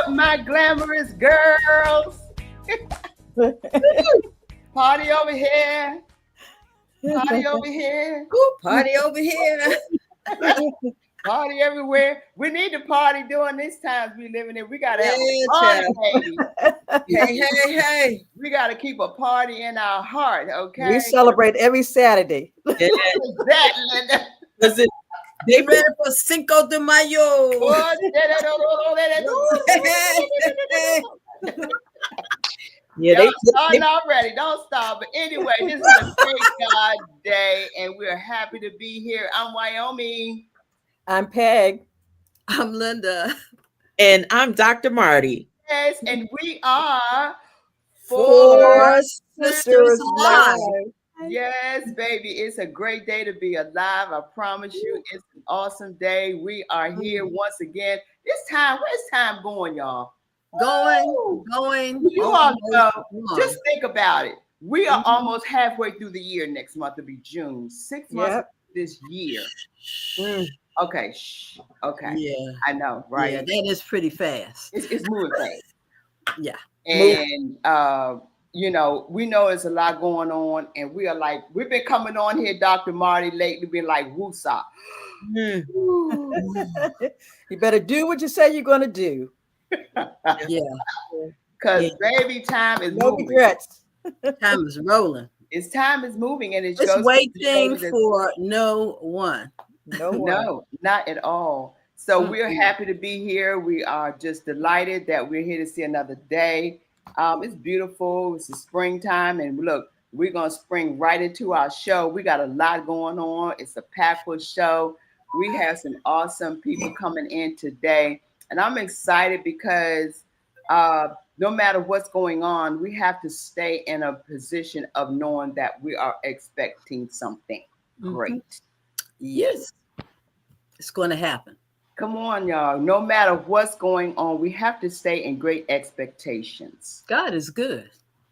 up, my glamorous girls? Party over here. Party over here. Ooh, party over here. Party everywhere. We need to party during these times we living in. We gotta have a Yeah, party, child. baby. Hey. We gotta keep a party in our heart, okay? We celebrate every Saturday. Yeah. Exactly, Linda. Was it? They ready for Cinco de Mayo. Yeah, Y'all starting already. Don't stop. But anyway, this is a great God day, and we're happy to be here. I'm Wyoming. I'm Peg. I'm Linda. And I'm Dr. Marty. Yes, and we are 4Sisters Live. Live. Yes, baby. It's a great day to be alive. I promise you, it's an awesome day. We are here once again. This time, where's time going, y'all? Going. You all know, just think about it. We are almost halfway through the year. Next month will be June. 6 months Yep. this year. Okay. Okay. Yeah. I know, right? Yeah, that is pretty fast. It's moving fast. Yeah. And you know, we know there's a lot going on, and we are like, we've been coming on here, Dr. Marty, lately, being like, woosah. You better do what you say you're going to do. Yeah. Because baby, time is No moving. regrets. Time is rolling. It's time is moving, and it's It's waiting for no one. No, not at all. So we're happy to be here. We are just delighted that we're here to see another day. It's beautiful. It's the springtime, and look, we're gonna spring right into our show. We got a lot going on. It's a packed show. We have some awesome people coming in today, and I'm excited because no matter what's going on, we have to stay in a position of knowing that we are expecting something great. Yes. It's going to happen. Come on, y'all. No matter what's going on, we have to stay in great expectations. God is good.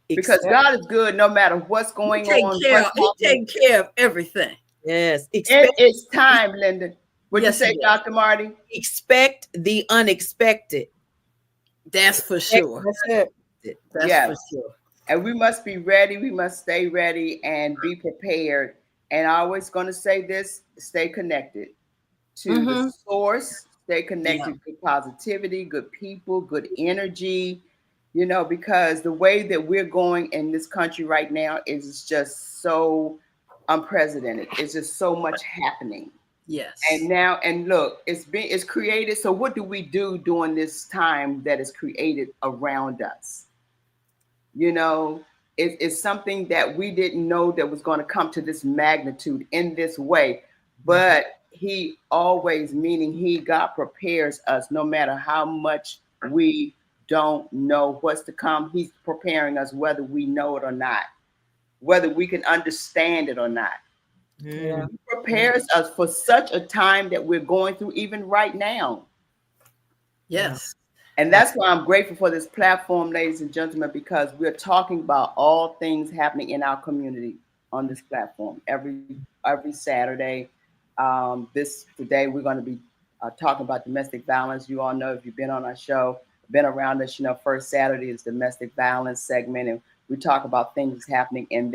Because God is good no matter what's going on. He takes care of everything. Yes. It's time, Linda. What you say, Dr. Marty? Expect the unexpected. That's for sure. That's it. That's for sure. And we must be ready. We must stay ready and be prepared. And I'm always going to say this, stay connected to the source, stay connected to positivity, good people, good energy, you know, because the way that we're going in this country right now is just so unprecedented. It's just so much happening. Yes. And look, it's created. So what do we do during this time that is created around us? You know, it's something that we didn't know that was going to come to this magnitude in this way. But he always, meaning God prepares us no matter how much we don't know what's to come. He's preparing us whether we know it or not, whether we can understand it or not. Yeah. He prepares us for such a time that we're going through even right now. Yes. And that's why I'm grateful for this platform, ladies and gentlemen, because we're talking about all things happening in our community on this platform every Saturday. Today we're going to be talking about domestic violence. You all know, if you've been on our show, been around us, you know, first Saturday is domestic violence segment, and we talk about things happening in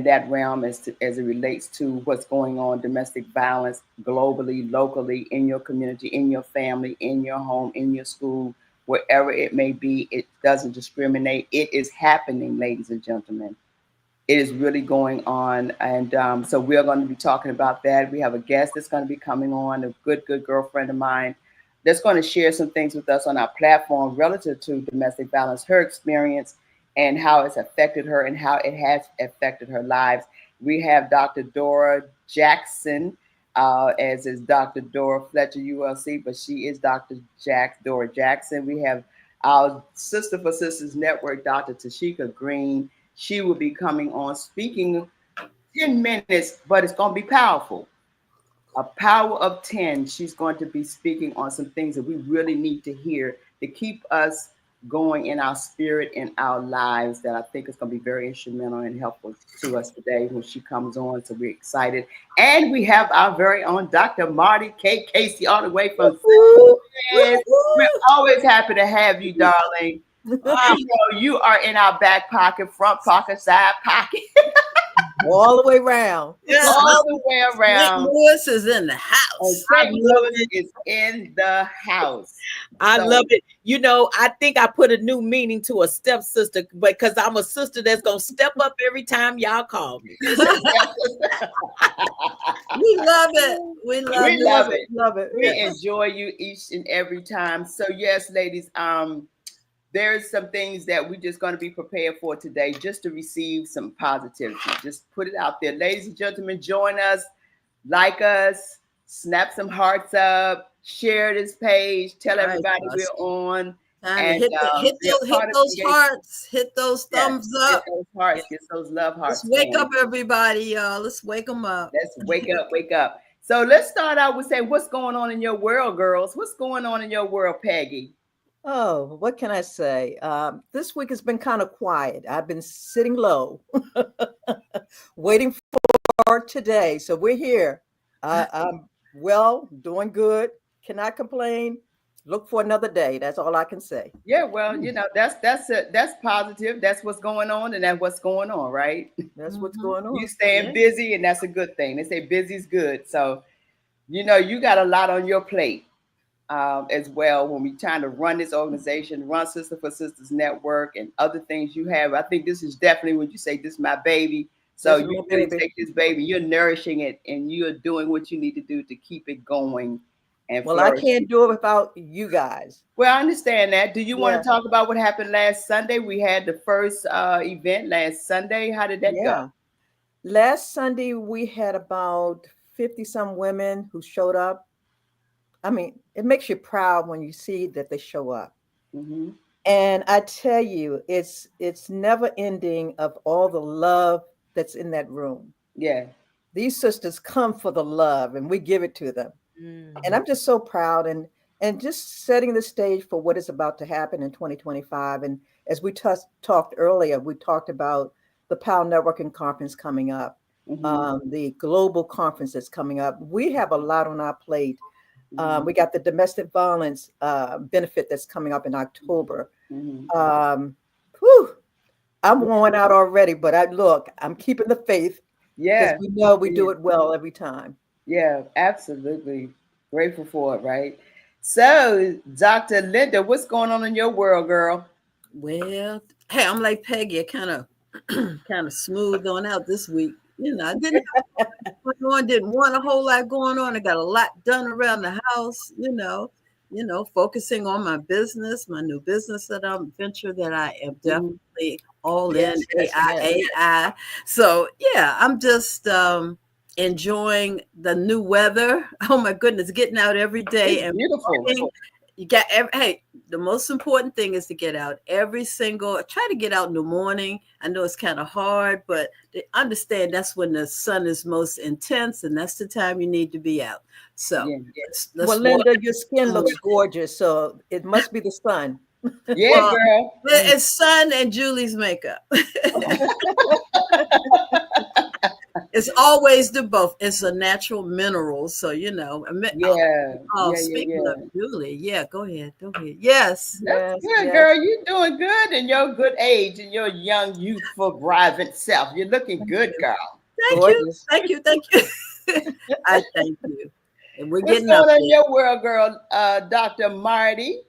that realm as it relates to what's going on, domestic violence globally, locally, in your community, in your family, in your home, in your school, wherever it may be. It doesn't discriminate. It is happening, ladies and gentlemen. It is really going on. And so we're going to be talking about that. We have a guest that's going to be coming on, a good girlfriend of mine, that's going to share some things with us on our platform relative to domestic violence, her experience, and how it's affected her and how it has affected her lives. We have Dr. Dora Jackson, as is Dr. Dora Fletcher, ULC, but she is Dr. Dora Jackson. We have our Sister for Sisters Network, Dr. Tashika Green. She will be coming on speaking 10 minutes, but it's going to be powerful. A power of 10. She's going to be speaking on some things that we really need to hear to keep us going in our spirit and our lives that I think is going to be very instrumental and helpful to us today when she comes on. So we're excited. And we have our very own Dr. Marty K. Casey all the way from Texas. We're always happy to have you, darling. You know, you are in our back pocket, front pocket, side pocket, All the way around. all the way St. around. Louis is in the And house. St. Louis is in the house. I So- love it. You know, I think I put a new meaning to a stepsister because I'm a sister that's gonna step up every time y'all call me. We love it. We love We it. love it. Love it. We enjoy you each and every time. So yes, ladies, there's some things that we're just going to be prepared for today, just to receive some positivity. Just put it out there, ladies and gentlemen. Join us, like us, snap some hearts up, share this page, tell Right, everybody us. we're on. Time And, to hit be a part of those the hearts, hit those Yes, thumbs get up. those hearts, get those love hearts. Let's wake going. up, everybody, y'all. Let's wake them up. Let's wake up, wake up. So let's start out with saying, what's going on in your world, girls? What's going on in your world, Peggy? Oh, what can I say? This week has been kind of quiet. I've been sitting low, waiting for today. So we're here. I'm well, doing good. Cannot complain. Look for another day. That's all I can say. Yeah, well, you know, that's positive. That's what's going on, and that's what's going on, right? That's what's Mhm. going on. You staying Yeah. busy, and that's a good thing. They say busy's good. So, you know, you got a lot on your plate as well when we're trying to run this organization, run Sister for Sisters Network, and other things you have. I think this is definitely when you say this is my baby. So This is you my really baby. take this baby, you're nourishing it, and you're doing what you need to do to keep it going and Well, I flourishing. can't do it without you guys. Well, I understand that. Do you want Yeah. to talk about what happened last Sunday? We had the first event last Sunday. How did that Yeah. Last Sunday, we had about 50 some women who showed up. I mean, it makes you proud when you see that they show up. go? Hmm. And I tell you, it's never ending of all the love that's in that room. Yeah. These sisters come for the love and we give it to them. Mm. And I'm just so proud and just setting the stage for what is about to happen in 2025. And as we talked earlier, we talked about the PAL Networking Conference coming up, Mhm. the global conference that's coming up. We have a lot on our plate. Mhm. We got the domestic violence benefit that's coming up in October. Mhm. Whew, I'm worn out already, but I'm keeping the faith because Yeah. we know we do it well every time. Yeah. Absolutely. Grateful for it, right? So, Dr. Linda, what's going on in your world, girl? Well, hey, I'm like Peggy. I kind of smoothed on out this week. You know, I didn't have much going on, didn't want a whole lot going on. I got a lot done around the house. Focusing on my business, my new business venture that I am definitely all Yes, in yes, yes. AI. So yeah, I'm just enjoying the new weather. Oh my goodness, getting out every day It's and beautiful. walking. Hey, the most important thing is to get out try to get out in the morning. I know it's kind of hard, but understand that's when the sun is most intense and that's the time you need to be out. So Yeah. let's Well, walk. Linda, your skin looks gorgeous, so it must be the sun. Yeah, Well, girl. it's sun and Julie's makeup. It's always the both. It's a natural mineral. So, Yeah. Yeah. speaking Yeah. of Julie, yeah, go ahead. Yes. That's Yes, good, yes. girl. You're doing good in your good age and your young, youthful, vibrant self. You're looking good, girl. Thank you. Gorgeous. Thank you. Thank you. I thank you. And we're What's getting going up on there. in your world, girl, Dr. Marty?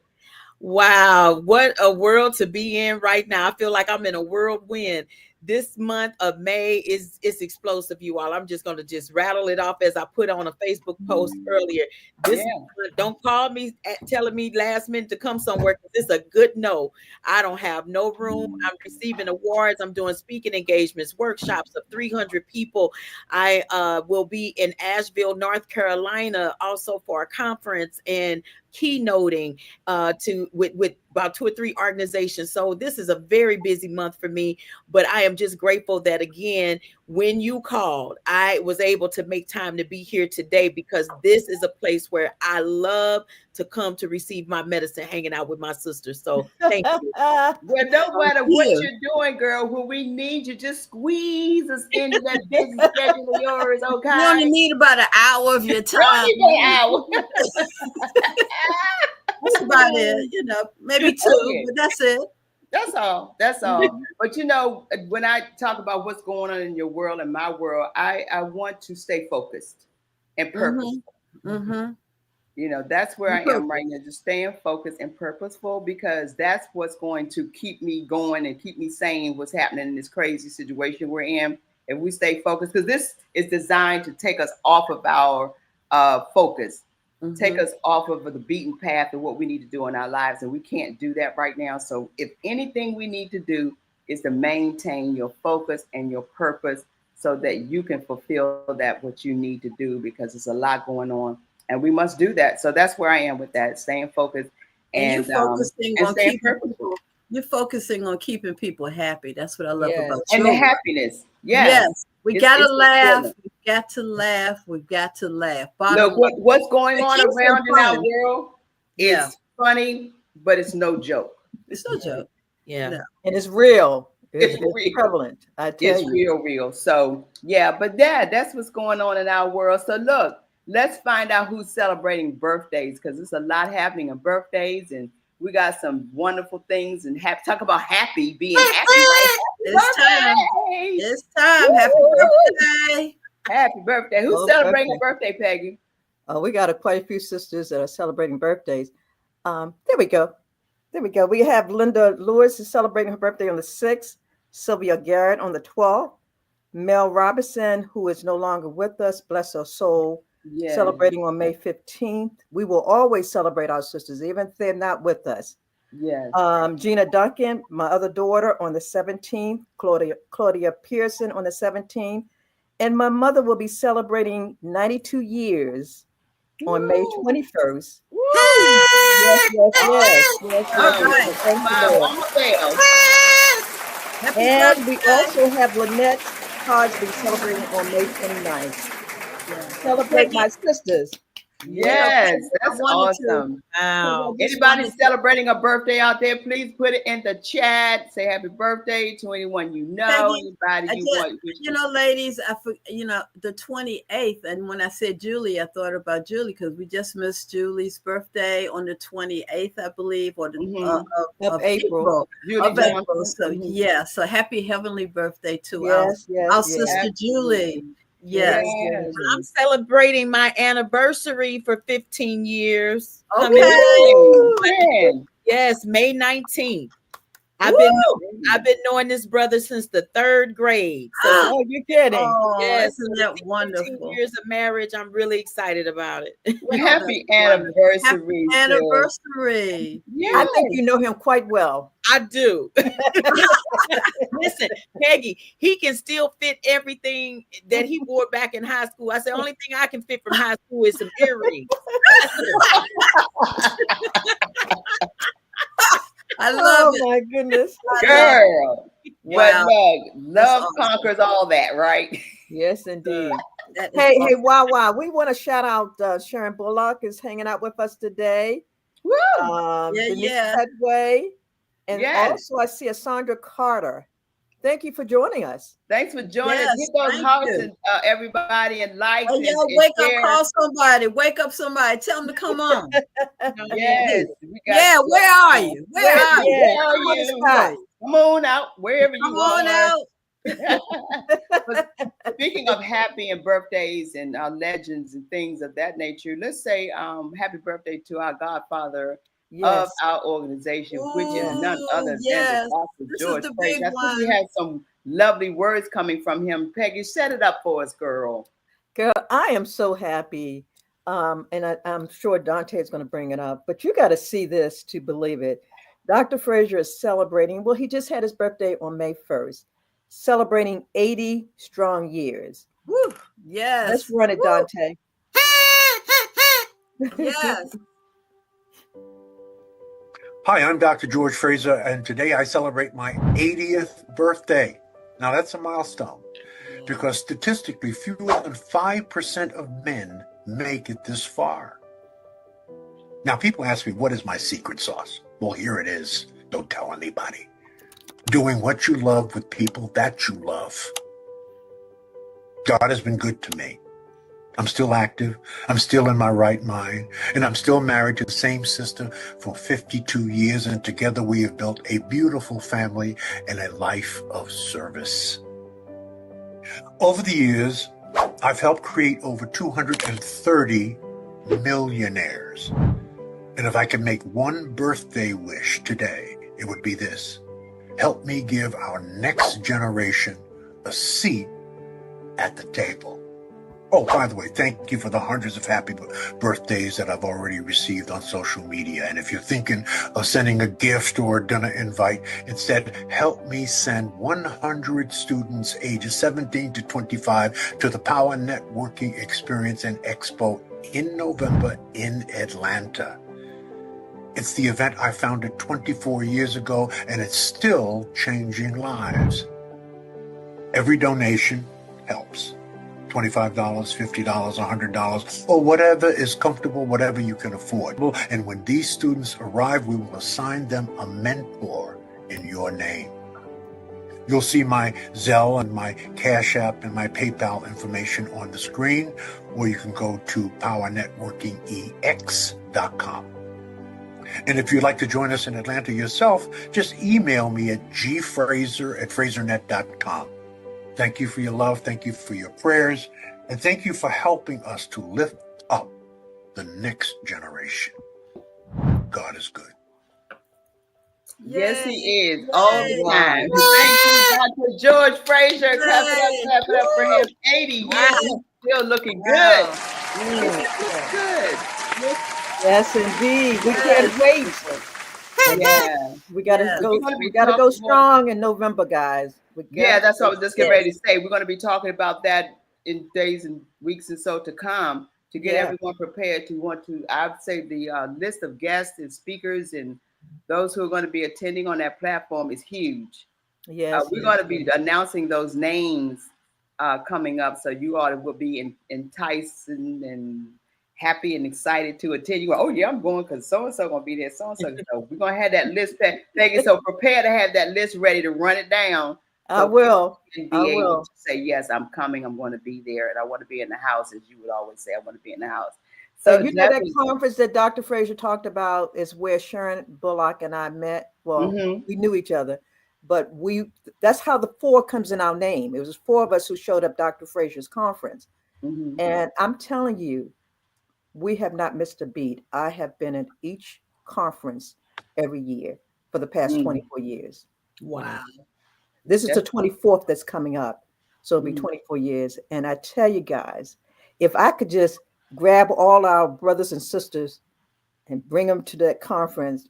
Wow, what a world to be in right now. I feel like I'm in a whirlwind. This month of May is explosive, you all. I'm just going to just rattle it off as I put on a Facebook post earlier. This Yeah. month, don't call me telling me last minute to come somewhere because it's a good no. I don't have no room. I'm receiving awards. I'm doing speaking engagements, workshops of 300 people. I will be in Asheville, North Carolina, also for a conference, and keynoting to with about 2 or 3 organizations. So this is a very busy month for me, but I am just grateful that again, when you called, I was able to make time to be here today, because this is a place where I love to come to receive my medicine, hanging out with my sisters. So thank you. Well, no Thank matter what you. you're doing, girl, when we need you, just squeeze us into that busy schedule of yours, You only okay? need about an hour of your We don't time. need that hour. That's about it. Maybe 2, Okay. but that's it. That's all. That's all. But when I talk about what's going on in your world and my world, I want to stay focused and purposeful. Mm-hmm. That's where I am Purpose. right now, just staying focused and purposeful, because that's what's going to keep me going and keep me saying what's happening in this crazy situation we're in. If we stay focused, because this is designed to take us off of our focus, take us off of the beaten path of what we need to do in our lives. And we can't do that right now. So if anything we need to do is to maintain your focus and your purpose so that you can fulfill that what you need to do, because there's a lot going on. And we must do that. So that's where I am with that, staying focused And and staying purposeful. you're focusing on keeping people happy. That's what I love Yes. about And you. the happiness. Yes. We It's- gotta it's laugh. important. We've got to laugh. We've got to laugh. Look, what's going on Keep some around in our fun. world Yeah. is funny, but it's no joke. It's no joke. Yeah. No. And it's real. It's It's real. prevalent. I tell It's you. real. So yeah, but that's what's going on in our world. So look, let's find out who's celebrating birthdays, because there's a lot happening on birthdays, and we got some wonderful things. And talk about being happy, right? It's time. Birthday! It's time. Happy birthday. Happy birthday. Who's Oh, celebrating a birthday. birthday, Peggy? Oh, we got quite a few sisters that are celebrating birthdays. There we go. There we go. We have Linda Lewis is celebrating her birthday on the 6th, Sylvia Garrett on the 12th, Mel Robinson, who is no longer with us, bless her soul, Yeah. celebrating on May 15th. We will always celebrate our sisters, even if they're not with us. Yes. Gina Duncan, my other daughter, on the 17th, Claudia Pearson on the 17th, and my mother will be celebrating 92 years on May 21st. Woo! Yes. All right. Thank you, My Lord. mama bell. Happy And we birthday. also have Lynette Cosby celebrating on May 29th. Celebrate my sisters. Yes, I that's wanted to- awesome. Wow. Just Anybody wanted to- celebrating a birthday out there, please put it in the chat. Say happy birthday to anyone you know, Peggy, anybody you want. ladies, the 28th, and when I said Julie, I thought about Julie, because we just missed Julie's birthday on the 28th, I believe, or of April. Julie Of April. Johnson. So so happy heavenly birthday to Yes. our sister Julie. Yes. I'm celebrating my anniversary for 15 years. Okay. Man. Yes, May 19th. I've been knowing this brother since the 3rd grade. So Oh, you're kidding. Oh, yes, isn't that 15 wonderful? years of marriage. I'm really excited about it. Happy That's anniversary. Happy anniversary. Yeah. I think you know him quite well. I do. Listen, Peggy, he can still fit everything that he wore back in high school. I said, only thing I can fit from high school is some earrings. I love it. Oh my goodness. Girl. Wow. But look, love awesome. conquers all that, right? Yes, indeed. That is Hey, awesome. wow. We want to shout out Sharon Bullock is hanging out with us today. Woo! Denise yeah. Petway. And Yes. also I see Sandra Carter. Thank you for joining us. Thanks for joining us. Yes, Hit those thank hearts you. and everybody, and like Oh, and, y'all and wake share. up, call somebody. Wake up somebody. Tell them to come on. Yes. We got Yeah, where are you? Where are you? Yeah. Where are Come on, you? Scott. Come on out, wherever Come you on are. out. But speaking of happy and birthdays and legends and things of that nature, let's say happy birthday to our godfather Yes. of our organization, which is none Ooh, other yes. than Dr. This is George the Fraser. big I think we one. had some lovely words coming from him. Peggy, set it up for us, girl. Girl, I am so happy. And I'm sure Dante is going to bring it up, but you got to see this to believe it. Dr. Fraser is celebrating, well, he just had his birthday on May 1st, celebrating 80 strong years. Woo. Yes. Let's run it, Dante. Yes. Hi, I'm Dr. George Fraser, and today I celebrate my 80th birthday. Now, that's a milestone because statistically, fewer than 5% of men make it this far. Now, people ask me, what is my secret sauce? Well, here it is. Don't tell anybody. Doing what you love with people that you love. God has been good to me. I'm still active, I'm still in my right mind, and I'm still married to the same sister for 52 years, and together we have built a beautiful family and a life of service. Over the years, I've helped create over 230 millionaires. And if I could make one birthday wish today, it would be this. Help me give our next generation a seat at the table. Oh, by the way, thank you for the hundreds of happy birthdays that I've already received on social media. And if you're thinking of sending a gift or a dinner invite, instead, help me send 100 students ages 17 to 25 to the Power Networking Experience and Expo in November in Atlanta. It's the event I founded 24 years ago, and it's still changing lives. Every donation helps. $25, $50, $100, or whatever is comfortable, whatever you can afford. And when these students arrive, we will assign them a mentor in your name. You'll see my Zelle and my Cash App and my PayPal information on the screen, or you can go to powernetworkingex.com. And if you'd like to join us in Atlanta yourself, just email me at gfraser@frasernet.com. Thank you for your love. Thank you for your prayers. And thank you for helping us to lift up the next generation. God is good. Yes, he is. Yay. All the time. Thank you, Dr. George Fraser. Clap it up for him. 80 years. He's still looking good. Looks good. Yes, indeed. We can't wait. Yeah. We gotta Yeah. go. We gotta go strong in November, guys. Yeah, that's what I was just getting ready to say. We're going to be talking about that in days and weeks and so to come to get everyone prepared to want to. I'd say the list of guests and speakers and those who are going to be attending on that platform is huge. Yes, we're going to be announcing those names coming up, so you all will be enticed and happy and excited to attend. You go, oh yeah, I'm going because so and so gonna be there. So and so. So we're gonna have that list. So prepare to have that list ready to run it down. So I will. And be able to say yes, I'm coming. I'm going to be there, and I want to be in the house, as you would always say. I want to be in the house. So you know that conference that Dr. Fraser talked about is where Sharon Bullock and I met. Well, we knew each other, but that's how the 4 comes in our name. It was 4 of us who showed up Dr. Fraser's conference. And I'm telling you, we have not missed a beat. I have been at each conference every year for the past 24 years. Wow. This is the 24th that's coming up. So it'll be 24 years. And I tell you guys, if I could just grab all our brothers and sisters and bring them to that conference,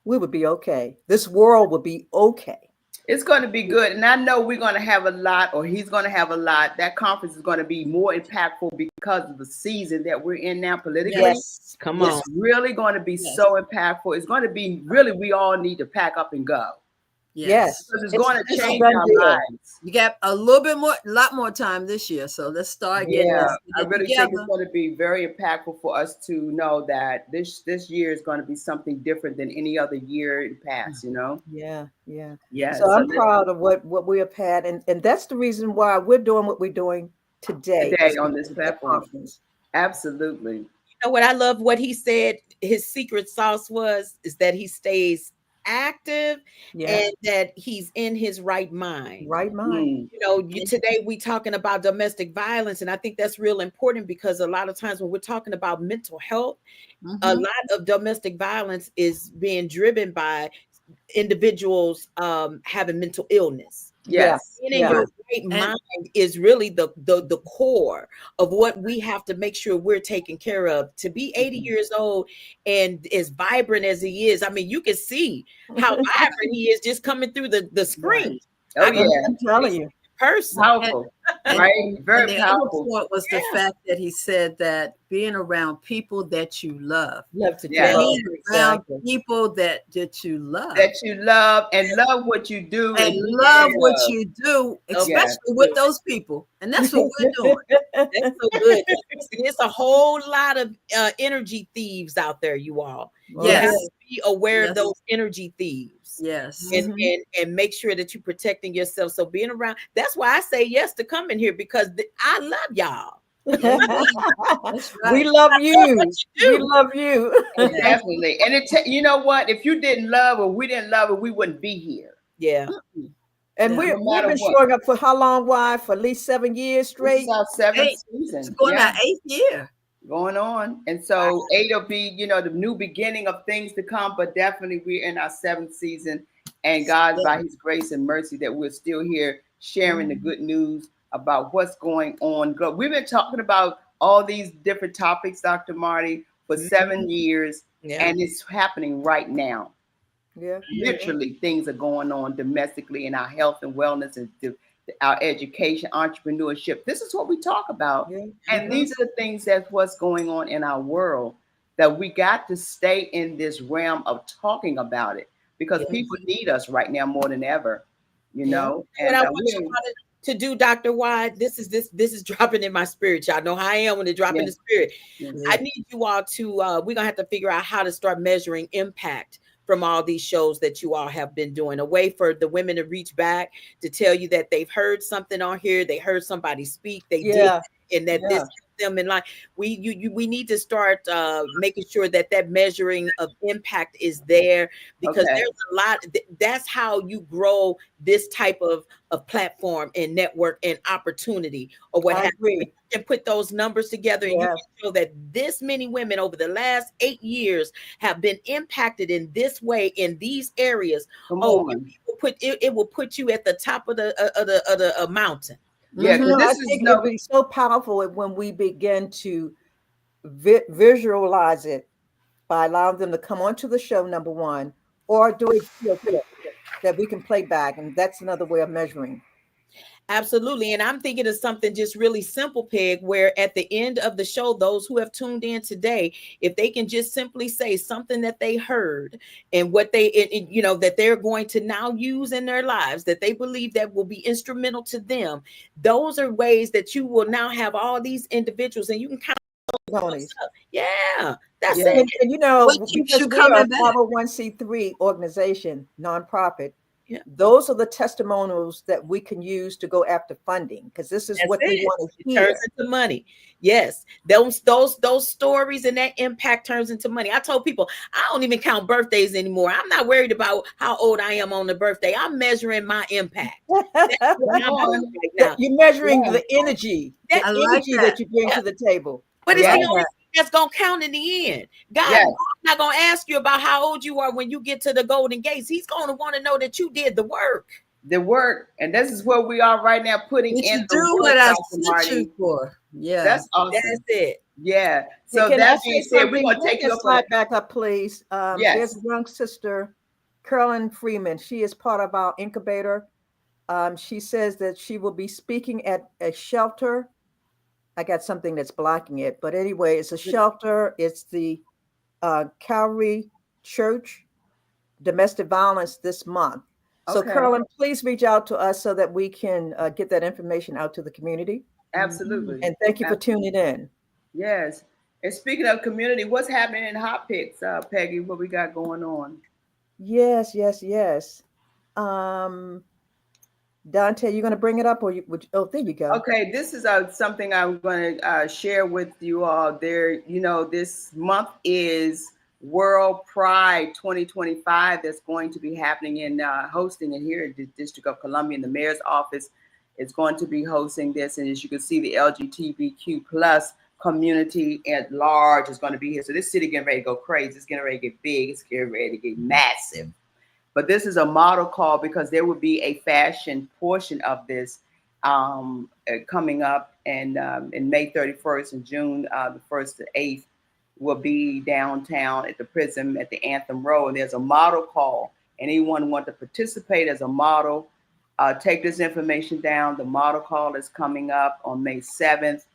we would be okay. This world would be okay. It's going to be good. And I know we're going to have a lot, or he's going to have a lot. That conference is going to be more impactful because of the season that we're in now politically. Yes. Come on. It's really going to be so impactful. It's going to be really, we all need to pack up and go. Yes. Because it's going to change our lives. You got a lot more time this year. So let's start getting this I really think it's going to be very impactful for us to know that this year is going to be something different than any other year in the past, you know? Yeah. So I'm proud of what we have had. And that's the reason why we're doing what we're doing today on this platform. Absolutely. You know what I love what he said his secret sauce is that he stays active and that he's in his right mind. You know, today we talking about domestic violence, and I think that's real important because a lot of times when we're talking about mental health, a lot of domestic violence is being driven by individuals having mental illness. Yes. Being in your right mind is really the core of what we have to make sure we're taking care of. To be 80 years old and as vibrant as he is, I mean, you can see how vibrant he is just coming through the screen. Oh, yeah. I'm telling you. Powerful. Right? Very powerful. What was the fact that he said that being around people that you love. Love to Yeah. do. Being around Exactly. people that you love. That you love and love what you do And do love what love. you do, Yeah. especially with those people. And that's what we're doing. That's so good. There's a whole lot of energy thieves out there, you all. You have Yes. to be aware Yes. of those energy thieves. Yes. And, and make sure that you're protecting yourself. So being around, that's why I say yes to come in here, because I love y'all. That's right. We love you. what you We do. love you. Definitely. And you know what? If you didn't love or we didn't love it, we wouldn't be here. Yeah. And Yeah. we've No matter been what. showing up for how long? Why? For at least 7 years This straight. is our seventh It's season. going Yeah. our 8th year. Going on. And so 8 will be, the new beginning of things to come, but definitely we're in our 7th season. And God, by his grace and mercy, that we're still here sharing the good news about what's going on. We've been talking about all these different topics, Dr. Marty, for 7 years, and it's happening right now. Yeah. Literally, things are going on domestically in our health and wellness and our education, entrepreneurship. This is what we talk about. Yeah. And these are the things that's what's going on in our world, that we got to stay in this realm of talking about it, because people need us right now more than ever, And what I want you to do, Dr. Wide, this is dropping in my spirit. Y'all know how I am when it drop in the spirit. I need you all to we're gonna have to figure out how to start measuring impact from all these shows that you all have been doing, a way for the women to reach back to tell you that they've heard something on here, they heard somebody speak, they did, and that this helped them in life. We need to start making sure that measuring of impact is there, because there's a lot. That's how you grow this type of platform and network and opportunity, or what have you. And put those numbers together, and you can show that this many women over the last 8 years have been impacted in this way in these areas. It will put you at the top of the mountain. Yeah, I think it'll be so powerful when we begin to visualize it by allowing them to come onto the show, number one, or do a video clip that we can play back, and that's another way of measuring. Absolutely. And I'm thinking of something just really simple, Peg, where at the end of the show, those who have tuned in today, if they can just simply say something that they heard and what that they're going to now use in their lives, that they believe that will be instrumental to them. Those are ways that you will now have all these individuals, and you can count. Yeah, that's it. And because we are a 501c3 organization, nonprofit, those are the testimonials that we can use to go after funding, because this is what we want to hear. It turns into money. Yes, those stories and that impact turns into money. I told people I don't even count birthdays anymore. I'm not worried about how old I am on the birthday. I'm measuring my impact. That's what I'm doing right now. You're measuring the energy, that you bring to the table. But it's the only thing that's gonna count in the end. God's not gonna ask you about how old you are when you get to the golden gates. He's gonna want to know that you did the work. And this is where we are right now, putting in the work, what I Dr. sent you for. Yeah, that's awesome. That's it. Yeah. So that being said, we're gonna take you up. Slide back up, please. There's a young sister, Carolyn Freeman. She is part of our incubator. She says that she will be speaking at a shelter. I got something that's blocking it, but anyway, it's a shelter. It's the Calvary Church domestic violence this month. So Carolyn, please reach out to us so that we can get that information out to the community. Absolutely. And thank you for tuning in. Yes. And speaking of community, what's happening in Hot Picks, Peggy? What we got going on? Yes. Dante, you're going to bring it up, or there you go. Okay, this is something I'm going to share with you all. This month is World Pride 2025. That's going to be happening in hosting it here in the District of Columbia. In the mayor's office is going to be hosting this, and as you can see, the LGBTQ plus community at large is going to be here. So this city getting ready to go crazy. It's getting ready to get big. It's getting ready to get massive. But this is a model call, because there will be a fashion portion of this coming up, and in May 31st and June the 1st to 8th will be downtown at the Prism at the Anthem Road. And there's a model call. Anyone want to participate as a model, take this information down. The model call is coming up on May 7th.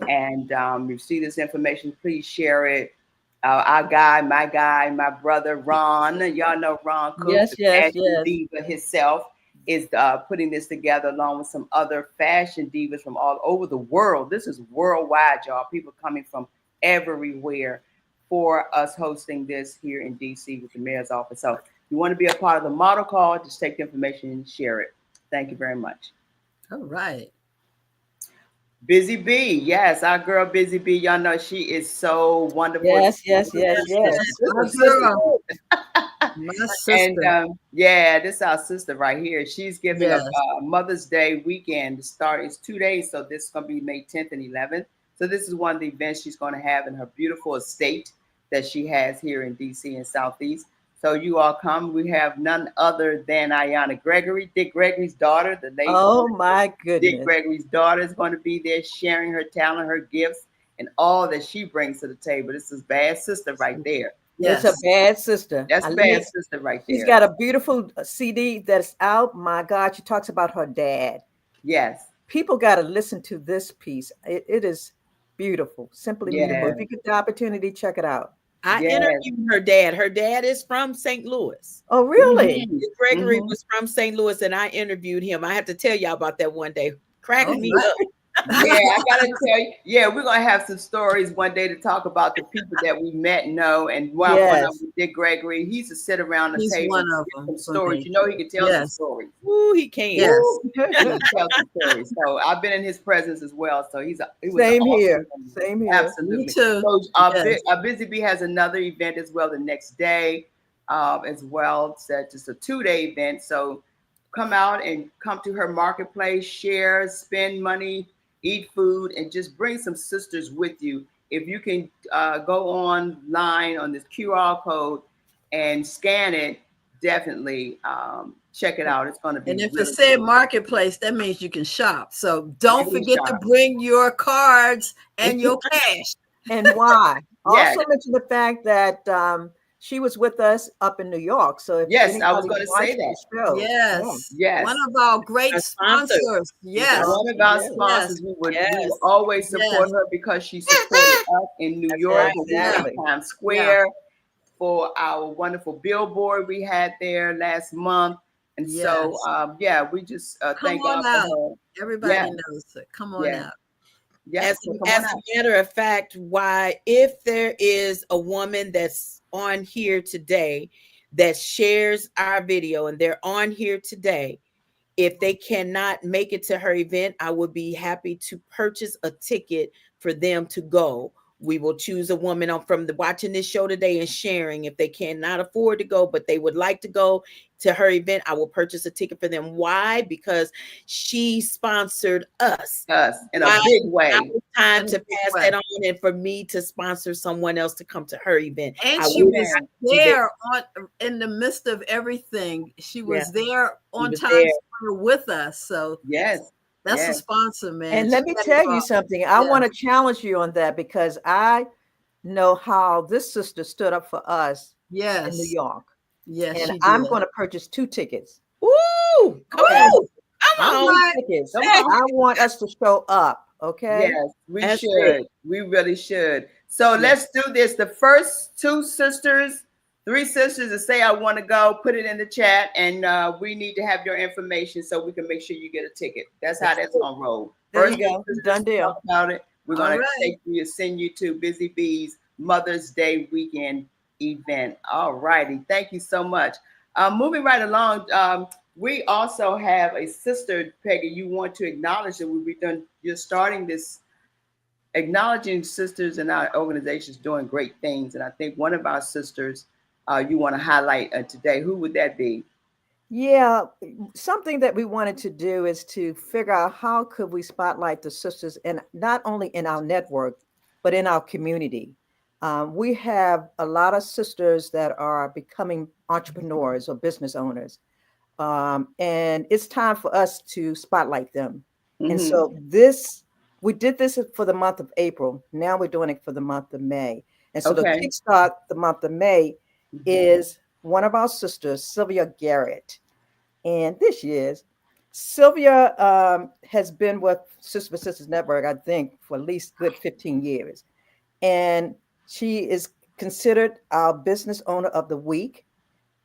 And if you see this information, please share it. Our guy, my brother Ron, y'all know Ron Cook, Yes, the yes, fashion yes. diva himself, is putting this together along with some other fashion divas from all over the world. This is worldwide, y'all. People coming from everywhere for us hosting this here in DC with the mayor's office. So if you want to be a part of the model call, just take the information and share it. Thank you very much. All right. Busy Bee, yes, our girl Busy Bee. Y'all know she is so wonderful. Yes, yes, yes, yes. My This is girl, my and sister. yeah, this is our sister right here. She's giving Yes. a Mother's Day weekend to start. It's 2 days, so this is going to be May 10th and 11th. So this is one of the events she's going to have in her beautiful estate that she has here in DC and Southeast. So you all come. We have none other than Ayana Gregory, Dick Gregory's daughter, the late Oh my Dick goodness. Gregory's daughter is going to be there sharing her talent, her gifts, and all that she brings to the table. This is bad sister right there. It's Yes. a bad sister. That's bad sister right She's there. got a beautiful CD that's out. My God, she talks about her dad. Yes. People got to listen to this piece. It is beautiful, simply beautiful. Yeah. If you get the opportunity, check it out. I Yes. interviewed her dad. Her dad is from St. Louis. Oh, really? Mhm. Gregory Mhm. was from St. Louis, and I interviewed him. I have to tell y'all about that one day. Cracking All me right. up. Yeah, I gotta tell you. Yeah, we're gonna have some stories one day to talk about the people that we met and know. And one of Yes. them, Dick Gregory, he used to sit around the He's table one and of get them some for stories. me. You know, he could tell some Yes. stories. Ooh, he can. Yes. Woo! He can tell some stories. So I've been in his presence as well. So he was an Same here. awesome man. Same here. Me Absolutely. too. So Yes. Busy Bee has another event as well the next day, as well. It's just a 2 day event. So come out and come to her marketplace, share, spend money, eat food, and just bring some sisters with you. If you can go online on this QR code and scan it, definitely check it out. It's going to be And if it really said good. marketplace, that means you can shop. So don't You can forget to shop. bring your cards and your cash. And why? Yeah. Also mention the fact that she was with us up in New York. So if Yes, I was anybody going to say watched that. the show, Yes. Yes. One of our great A sponsor. sponsors. Yes. One of our Yes. sponsors, we will Yes. always support Yes. her because she supported us in New That's York right. when we were Exactly. in Times Square for our wonderful billboard we had there last month. And so, Yes. yeah, we just Come thank on God out. for her. Everybody Yeah, knows it. Come on yeah, out. yeah. So come on As out. a matter of fact, why, if there is a woman that's on here today that shares our video and they're on here today, if they cannot make it to her event, I would be happy to purchase a ticket for them to go. We will choose a woman on from the watching this show today and sharing. If they cannot afford to go, but they would like to go to her event, I will purchase a ticket for them. Why? Because she sponsored us. Us in a Now big now way. it's time In a to big pass way. that on and for me to sponsor someone else to come to her event. And I she will was Amen. be there. there in the midst of everything. She Yeah, was there she on was Times there. Square with us. So Yes, that's a yes, sponsor, man. And She let me got tell you involved. something. I Yeah. want to challenge you on that because I know how this sister stood up for us in New Yes. York. Yes, And she I'm did. going to purchase 2 tickets. Ooh, come okay. on. Come All on. 2 right. tickets. Come on. I want us to show up. Okay. Yes, we That's it. should. We really should. So Yeah. let's do this. The first 2 sisters, 3 sisters that say I want to go, put it in the chat, and we need to have your information so we can make sure you get a ticket. That's how that's gonna roll. There you First go. 2 sisters Done deal. talk about it. We're All gonna right. take you, send you to Busy Bee's Mother's Day weekend event. All righty. Thank you so much. Moving right along. We also have a sister, Peggy. You want to acknowledge that we'll be done. You're starting this acknowledging sisters in our organizations doing great things. And I think one of our sisters you want to highlight today. Who would that be? Yeah, something that we wanted to do is to figure out how could we spotlight the sisters, and not only in our network, but in our community. We have a lot of sisters that are becoming entrepreneurs or business owners, and it's time for us to spotlight them. And Mm-hmm. so this, we did this for the month of April. Now we're doing it for the month of May. And so to Okay. kickstart the month of May Mhm. is one of our sisters, Sylvia Garrett. And this year's, Sylvia has been with Sister for Sisters Network, I think, for at least good 15 years. And she is considered our business owner of the week.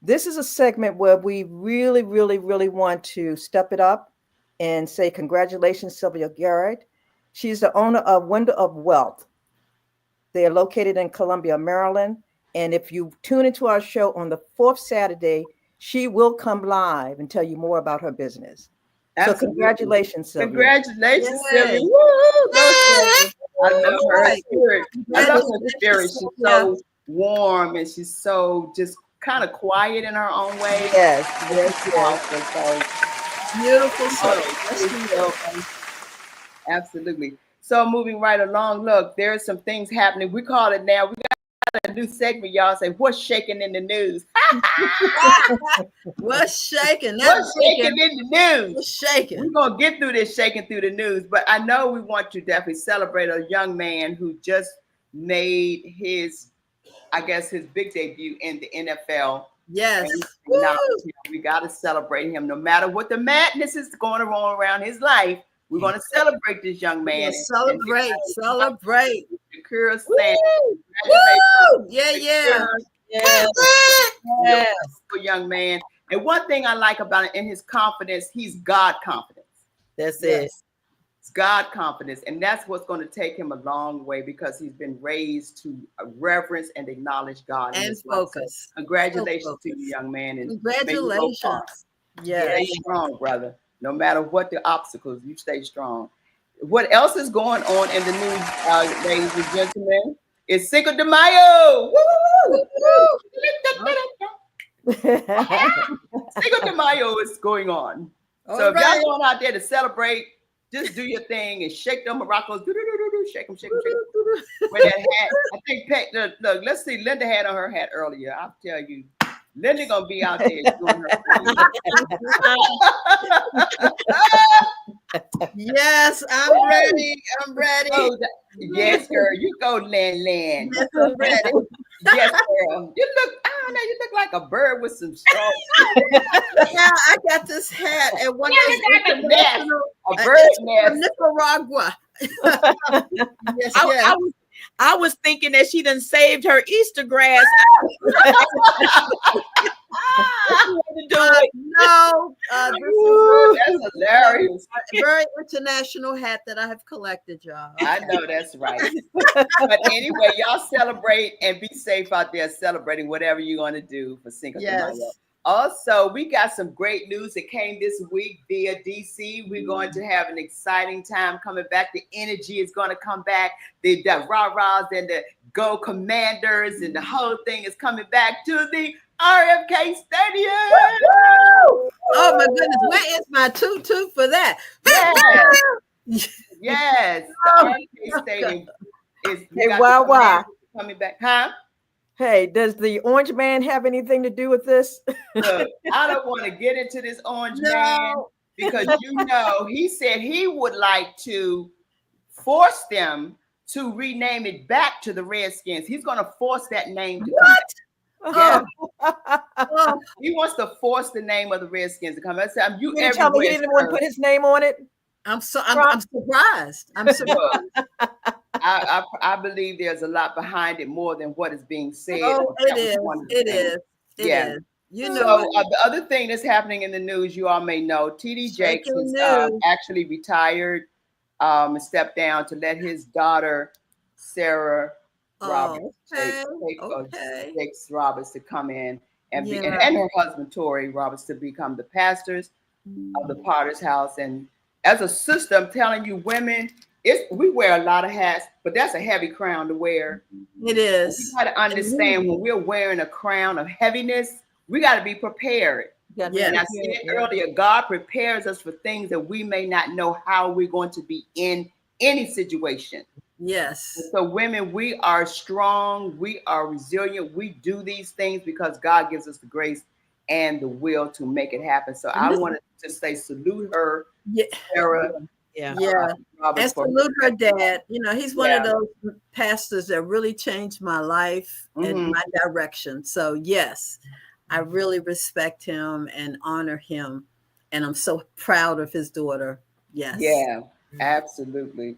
This is a segment where we really, really, really want to step it up and say congratulations, Sylvia Garrett. She's the owner of Window of Wealth. They are located in Columbia, Maryland. And if you tune into our show on the fourth Saturday, she will come live and tell you more about her business. Absolutely. So congratulations, Sylvia. Congratulations, Yay. Sylvia. Woo! Go, Sylvia. I love her Right. spirit. I love her Congratulations, spirit. She's so warm and she's so just kind of quiet in her own way. Yes, yes, yes. Beautiful soul. Absolutely. So moving right along, look, there are some things happening. We call it now. We got a new segment, y'all. Say, what's shaking in the news? What's shaking? What's shaking in the news? What's shaking? We're gonna get through this shaking through the news, but I know we want to definitely celebrate a young man who just made his, I guess, his big debut in the NFL. Yes. We got to celebrate him no matter what the madness is going on around his life. We're going to celebrate this young man. Celebrate. Shakira Sanders. Woo! Yeah. Yes. Young man. And one thing I like about him, in his confidence, he's God confidence. That's it. It's God confidence. And that's what's going to take him a long way because he's been raised to reverence and acknowledge God. And focus. So congratulations to you, young man. And congratulations. Stay strong, brother. No matter what the obstacles, you stay strong. What else is going on in the news, ladies and gentlemen? It's Cinco de Mayo. Cinco de Mayo is going on. So if y'all going out there to celebrate, just do your thing and shake them maracas. Shake them. Wear that hat. I think look, let's see. Linda had on her hat earlier. I'll tell you. Linda gonna be out there doing her thing. Yes, I'm ready. Oh, yes, girl. You go, Land. Yes, I'm ready. Yes, girl. You look, I don't know, you look like a bird with some straw. Yeah, I got this hat and one is international. A bird nest. Nicaragua. Yes. I was thinking that she done saved her Easter grass. No, that's hilarious. A very international hat that I have collected, y'all. I know that's right. But anyway, y'all celebrate and be safe out there celebrating whatever you're going to do for Cinco de Mayo. Also, we got some great news that came this week via DC. We're going to have an exciting time coming back. The energy is going to come back. The rah-rahs and the Go Commanders and the whole thing is coming back to the RFK Stadium. Oh my goodness, where is my toot for that? Yes. The RFK Stadium is coming back. Huh? Hey, does the orange man have anything to do with this? Look, I don't want to get into this orange man because he said he would like to force them to rename it back to the Redskins. He's going to force that name to come back. Yeah. He wants to force the name of the Redskins to come back. You tell me he didn't want to put his name on it? I'm surprised. I believe there's a lot behind it more than what is being said. Oh, it is. You know, so the other thing that's happening in the news, you all may know, TD Jakes has actually retired and stepped down to let his daughter, Sarah Roberts, Jakes Roberts, to come in and her husband, Tori Roberts, to become the pastors of the Potter's House. And as a sister, I'm telling you, women, we wear a lot of hats, but that's a heavy crown to wear. It is. You got to understand when we're wearing a crown of heaviness, we got to be prepared. And I said earlier, God prepares us for things that we may not know how we're going to be in any situation. Yes. And so women, we are strong. We are resilient. We do these things because God gives us the grace and the will to make it happen. So I wanted to say salute her, Sarah. And salute her dad. You know, he's one of those pastors that really changed my life and my direction. So yes, I really respect him and honor him. and I'm so proud of his daughter. Yes. Yeah, absolutely.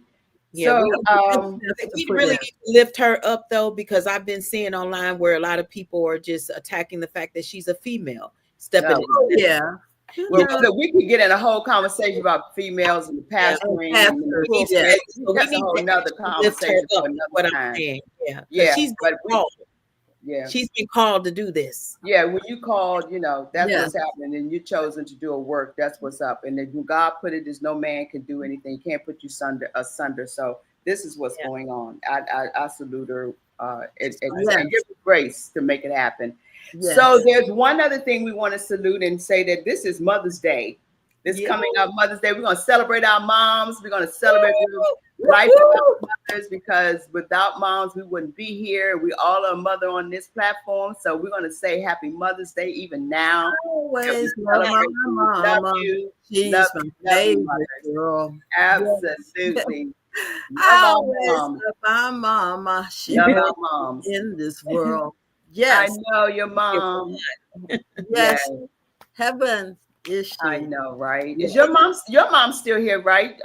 Yeah, So, we really need to lift her up though, because I've been seeing online where a lot of people are just attacking the fact that she's a female stepping no, in. Yeah. well, we could get in a whole conversation about females and the pastoring and the pastors, pulpit. yes. So we That's a need whole to nother lift her conversation up. for Is another what I'm time. saying. Yeah, Yeah, she's but been called. yeah, She's been called to do this. yeah. When you called, that's Yeah. what's happening, and you chosen to do a work. That's what's up. And then when God put it, is no man can do anything. He can't put you asunder. So this is what's going on. I salute her. And give her grace to make it happen. Yes. So there's one other thing we want to salute and say that this is Mother's Day. This coming up Mother's Day, we're going to celebrate our moms. We're going to celebrate the life of our mothers, because without moms, we wouldn't be here. We all are a mother on this platform. So we're going to say Happy Mother's Day even now. Always love my mama. Love you. She's Love my you, love you, favorite girl. Absolutely. I Love our always moms. love my mama. She Love brought our moms. me in this world. Yes. I know your mom. Yes. Heaven is she. I know, right? Is your mom still here, right,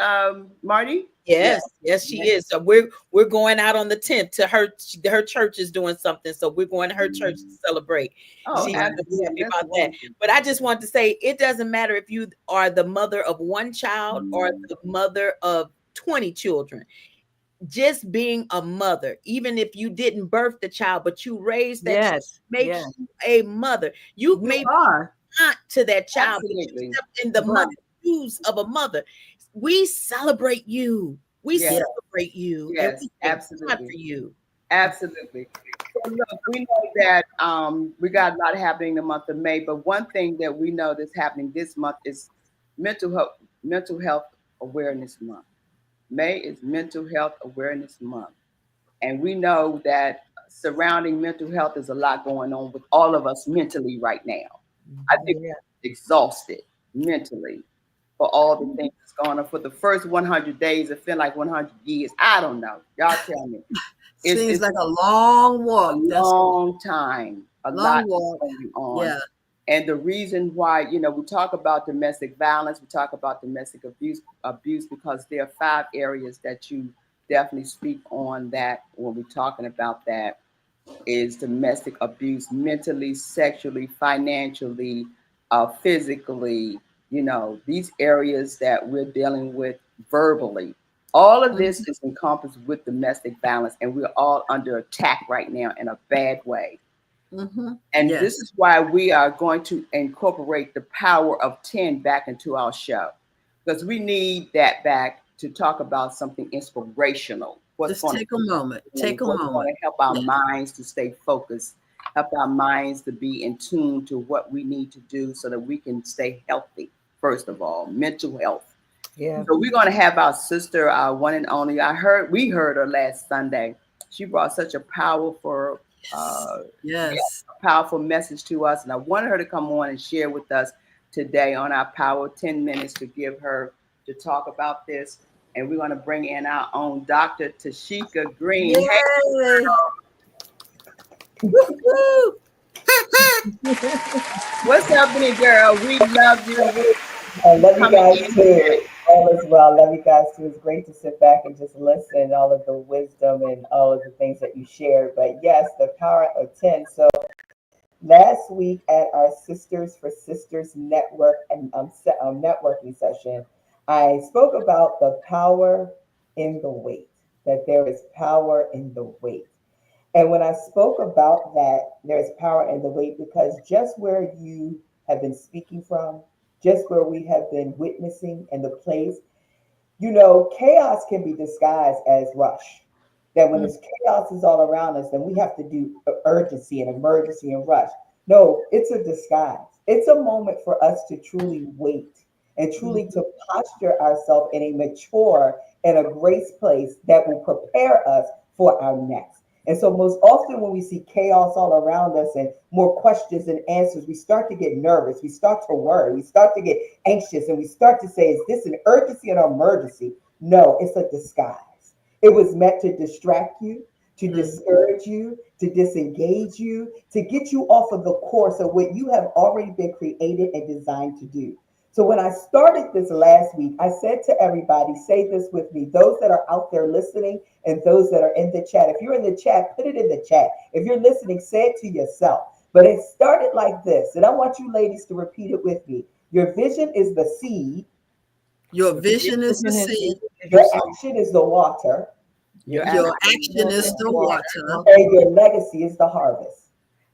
Marty? Yes, yes, she is. So we're going out on the 10th to her church is doing something. So we're going to her church to celebrate. Oh, She's absolutely. happy about that. But I just want to say it doesn't matter if you are the mother of one child or the mother of 20 children. Just being a mother, even if you didn't birth the child, but you raised that child, makes you a mother. You may be aunt to that child, but you stepped in the mother's shoes of a mother. We celebrate you. We celebrate you. Yes, and we absolutely. for you. Absolutely. So look, we know that we got a lot happening in the month of May, but one thing that we know that's happening this month is mental health awareness month. May is Mental Health Awareness Month. And we know that surrounding mental health is a lot going on with all of us mentally right now. I think we're exhausted mentally for all the things that's going on. For the first 100 days, it feel like 100 years. I don't know. Y'all tell me. Seems like a long walk. A long time. A lot going on. Yeah. And the reason why, we talk about domestic violence, we talk about domestic abuse, because there are 5 areas that you definitely speak on that when we're talking about that is domestic abuse, mentally, sexually, financially, physically, these areas that we're dealing with verbally. All of this is encompassed with domestic violence, and we're all under attack right now in a bad way. And this is why we are going to incorporate the power of 10 back into our show, because we need that back to talk about something inspirational. Just take a moment. Take a moment. Going to help our minds to stay focused, help our minds to be in tune to what we need to do so that we can stay healthy. First of all, mental health. Yeah. So we're going to have our sister, our one and only. We heard her last Sunday. She brought such a powerful powerful message to us, and I wanted her to come on and share with us today on our Power 10 minutes to give her to talk about this. And we're going to bring in our own Dr. Tashika Green. Yay. What's happening, girl? We love you. I love you guys too. All is well. Love you guys too. It's great to sit back and just listen, all of the wisdom and all of the things that you shared. But yes, the power of 10. So last week at our Sisters for Sisters network and networking session, I spoke about the power in the wait, that there is power in the wait. And when I spoke about that, there's power in the wait, because just where you have been speaking from, just where we have been witnessing and the place, chaos can be disguised as rush. That when this chaos is all around us, then we have to do urgency and emergency and rush. No, it's a disguise. It's a moment for us to truly wait and truly to posture ourselves in a mature and a grace place that will prepare us for our next. And so most often when we see chaos all around us and more questions and answers, we start to get nervous. We start to worry. We start to get anxious, and we start to say, is this an urgency or an emergency? No, it's a disguise. It was meant to distract you, to discourage you, to disengage you, to get you off of the course of what you have already been created and designed to do. So when I started this last week, I said to everybody, say this with me, those that are out there listening and those that are in the chat. If you're in the chat, put it in the chat. If you're listening, say it to yourself. But it started like this, and I want you ladies to repeat it with me. Your vision is the seed. Your vision is the seed. Your action is the water. Your Your action action is the water. And your legacy is the harvest.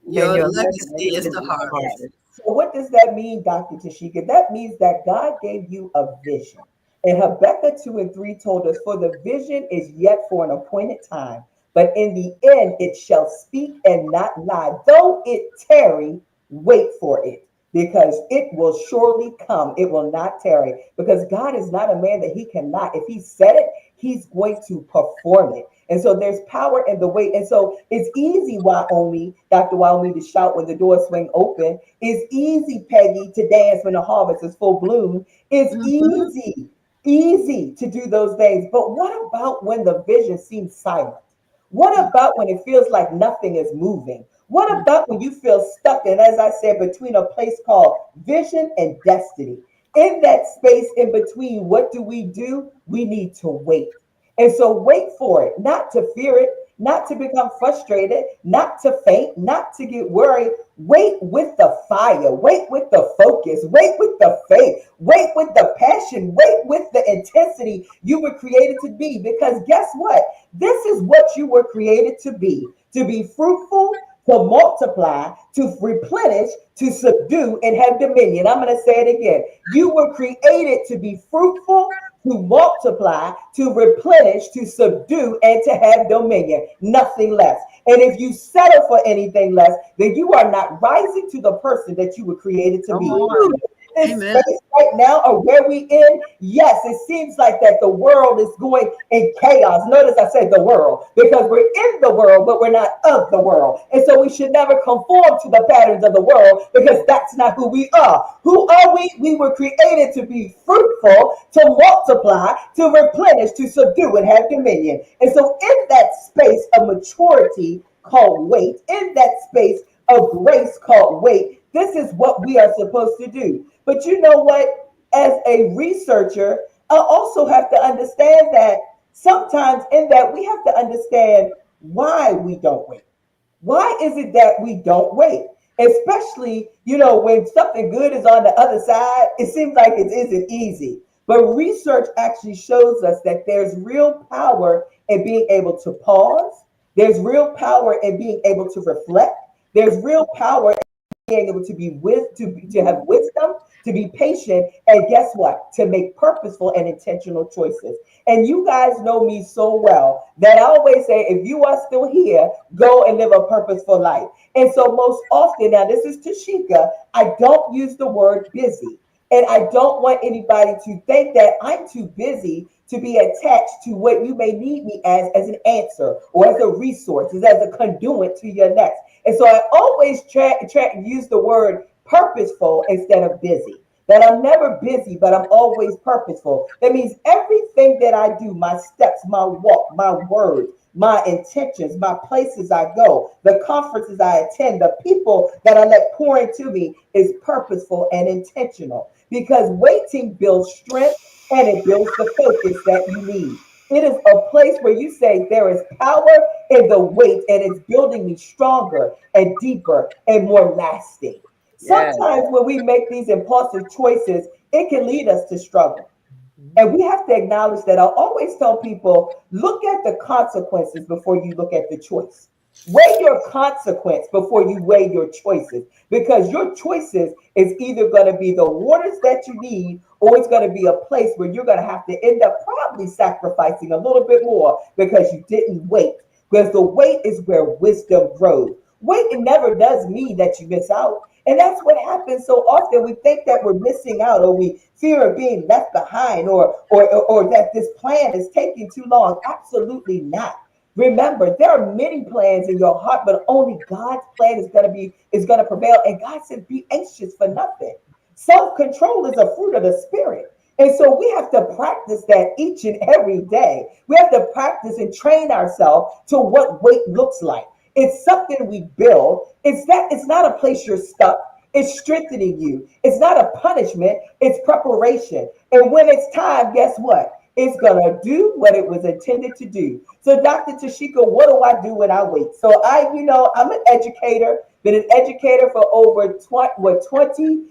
Your your legacy is the harvest. So what does that mean, Dr. Tashika? That means that God gave you a vision. And Habakkuk 2 and 3 told us, for the vision is yet for an appointed time, but in the end it shall speak and not lie. Though it tarry, wait for it, because it will surely come. It will not tarry, because God is not a man that he cannot. If he said it, he's going to perform it. And so there's power in the wait. And so it's easy, Wyoming, Dr. Wyoming, to shout when the doors swing open. It's easy, Peggy, to dance when the harvest is full bloom. It's easy to do those things. But what about when the vision seems silent? What about when it feels like nothing is moving? What about when you feel stuck, and as I said, between a place called vision and destiny? In that space in between, what do? We need to wait. And so wait for it, not to fear it, not to become frustrated, not to faint, not to get worried. Wait with the fire, wait with the focus, wait with the faith, wait with the passion, wait with the intensity you were created to be. Because guess what? This is what you were created to be fruitful, to multiply, to replenish, to subdue, and have dominion. I'm going to say it again. You were created to be fruitful, to multiply, to replenish, to subdue, and to have dominion. Nothing less. And if you settle for anything less, then you are not rising to the person that you were created to be. This space right now, or where we in, yes, it seems like that the world is going in chaos. Notice I said the world, because we're in the world, but we're not of the world. And so we should never conform to the patterns of the world, because that's not who we are. Who are we? We were created to be fruitful, to multiply, to replenish, to subdue, and have dominion. And so in that space of maturity called wait, in that space of grace called wait, this is what we are supposed to do. But you know what? As a researcher, I also have to understand that sometimes in that we have to understand why we don't wait. Why is it that we don't wait? Especially, when something good is on the other side, it seems like it isn't easy. But research actually shows us that there's real power in being able to pause. There's real power in being able to reflect. There's real power being able to to have wisdom, to be patient, and guess what? To make purposeful and intentional choices. And you guys know me so well that I always say, if you are still here, go and live a purposeful life. And so most often, now this is Tashika, I don't use the word busy. And I don't want anybody to think that I'm too busy to be attached to what you may need me as an answer, or as a resource, as a conduit to your next. And so I always use the word purposeful instead of busy. That I'm never busy, but I'm always purposeful. That means everything that I do, my steps, my walk, my words, my intentions, my places I go, the conferences I attend, the people that I let pour into me is purposeful and intentional. Because waiting builds strength and it builds the focus that you need. It is a place where you say there is power in the wait, and it's building me stronger and deeper and more lasting. Yes. Sometimes when we make these impulsive choices, it can lead us to struggle. And we have to acknowledge that. I'll always tell people, look at the consequences before you look at the choice. Weigh your consequence before you weigh your choices, because your choices is either going to be the waters that you need, or it's going to be a place where you're going to have to end up probably sacrificing a little bit more because you didn't wait. Because the wait is where wisdom grows. Waiting never does mean that you miss out. And that's what happens so often. We think that we're missing out, or we fear of being left behind, or that this plan is taking too long. Absolutely not. Remember, there are many plans in your heart, but only God's plan is going to prevail. And God said, be anxious for nothing. Self-control is a fruit of the spirit. And so we have to practice that each and every day. We have to practice and train ourselves to what wait looks like. It's something we build. It's not a place you're stuck. It's strengthening you. It's not a punishment, it's preparation. And when it's time, guess what? It's going to do what it was intended to do. So, Dr. Tashika, what do I do when I wait? So, I'm an educator, been an educator for over 20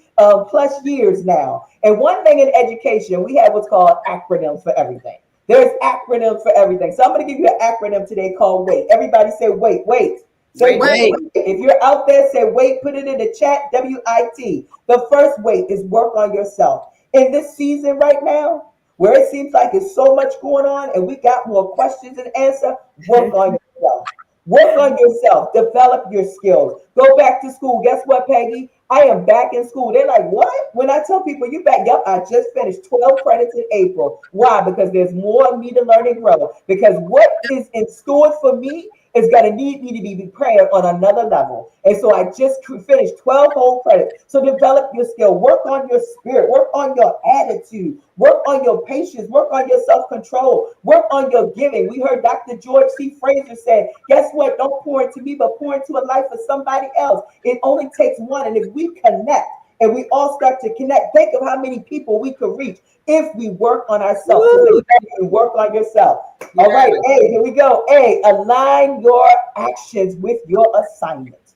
plus years now. And one thing in education, we have what's called acronyms for everything. There's acronyms for everything. So, I'm going to give you an acronym today called WAIT. Everybody say wait, wait. Say wait. If you're out there, say wait, put it in the chat, WIT. The first wait is work on yourself. In this season right now, where it seems like there's so much going on and we got more questions and answer, work on yourself. Work on yourself. Develop your skills. Go back to school. Guess what, Peggy? I am back in school. They're like, what? When I tell people you back, yep, I just finished 12 credits in April. Why? Because there's more of me to learn and grow. Because what is in store for me is going to need me to be prepared on another level. And so I just finished 12 whole credits. So develop your skill, work on your spirit, work on your attitude, work on your patience, work on your self-control, work on your giving. We heard Dr. George C. Fraser say, guess what? Don't pour into me, but pour into a life for somebody else. It only takes one. And if we connect and we all start to connect, think of how many people we could reach if we work on ourselves. So work on yourself. All right, A, here we go. A, align your actions with your assignment.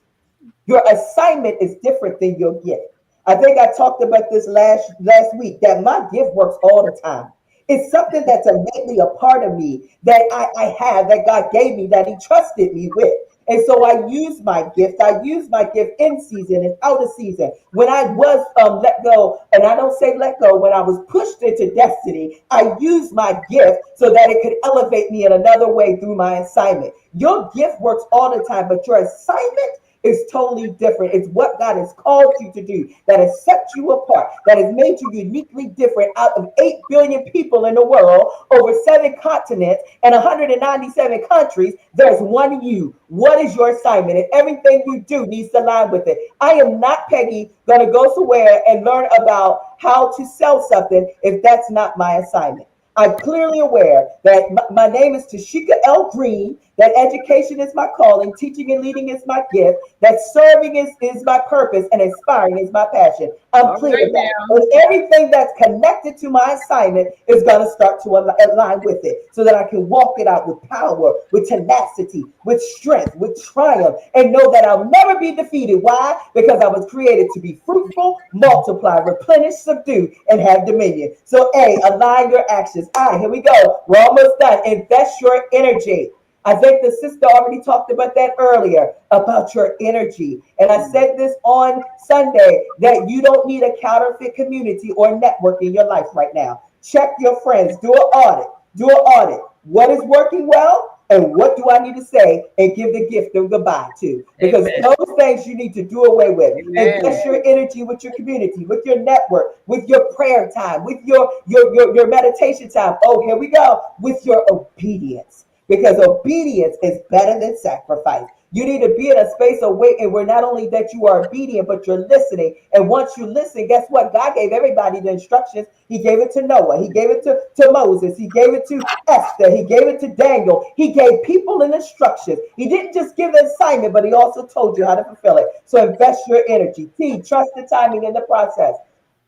Your assignment is different than your gift. I think I talked about this last week, that my gift works all the time. It's something that's innately a part of me that I have, that God gave me, that He trusted me with. And so I use my gift. I use my gift in season and out of season. When I was let go, and I don't say let go, when I was pushed into destiny, I used my gift so that it could elevate me in another way through my assignment. Your gift works all the time, but your assignment is totally different. It's what God has called you to do, that has set you apart, that has made you uniquely different. Out of 8 billion people in the world, over 7 continents, and 197 countries, there's one you. What is your assignment? And everything you do needs to align with it. I am not, Peggy, going to go somewhere and learn about how to sell something if that's not my assignment. I'm clearly aware that my name is Tashika L. Green, that education is my calling, teaching and leading is my gift, that serving is my purpose, and inspiring is my passion. I'm clear of that. And everything that's connected to my assignment is going to start to align with it so that I can walk it out with power, with tenacity, with strength, with triumph, and know that I'll never be defeated. Why? Because I was created to be fruitful, multiply, replenish, subdue, and have dominion. So A, align your actions. All right, here we go. We're almost done. Invest your energy. I think the sister already talked about that earlier, about your energy. And I said this on Sunday, that you don't need a counterfeit community or network in your life right now. Check your friends. Do an audit. Do an audit. What is working well? And what do I need to say and give the gift of goodbye to? Because those things you need to do away with. Invest your energy with your community, with your network, with your prayer time, with your meditation time. Oh, here we go. With your obedience. Because obedience is better than sacrifice. You need to be in a space of waiting where not only that you are obedient, but you're listening. And once you listen, guess what? God gave everybody the instructions. He gave it to Noah. He gave it to Moses. He gave it to Esther. He gave it to Daniel. He gave people an instruction. He didn't just give the assignment, but he also told you how to fulfill it. So invest your energy. T, trust the timing in the process.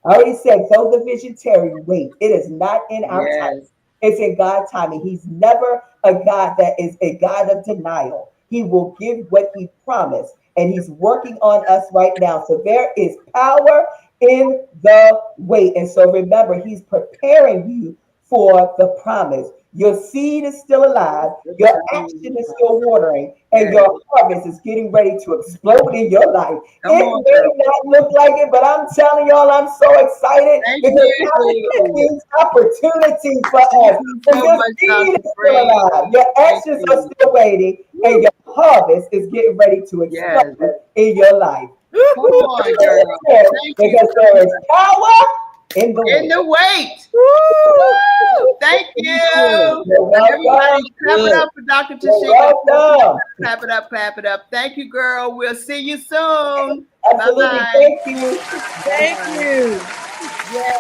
I already said, though the vision tarry, wait. It is not in our time. It's in God's timing. He's never a God that is a God of denial. He will give what he promised, and he's working on us right now. So there is power in the wait. And so remember, he's preparing you for the promise. Your seed is still alive, your action is still watering, and your harvest is getting ready to explode in your life. It may not look like it, but I'm telling y'all, I'm so excited because it means opportunity for us. And your seed is still alive, your actions are still waiting, and your harvest is getting ready to explode in your life. Come on, girl. Because there is power in the wait. Thank you. Everybody, clap it up for Dr. Tashika. Clap it up, clap it up. Thank you, girl. We'll see you soon. Absolutely. Bye-bye. Thank you. Thank you. Yes.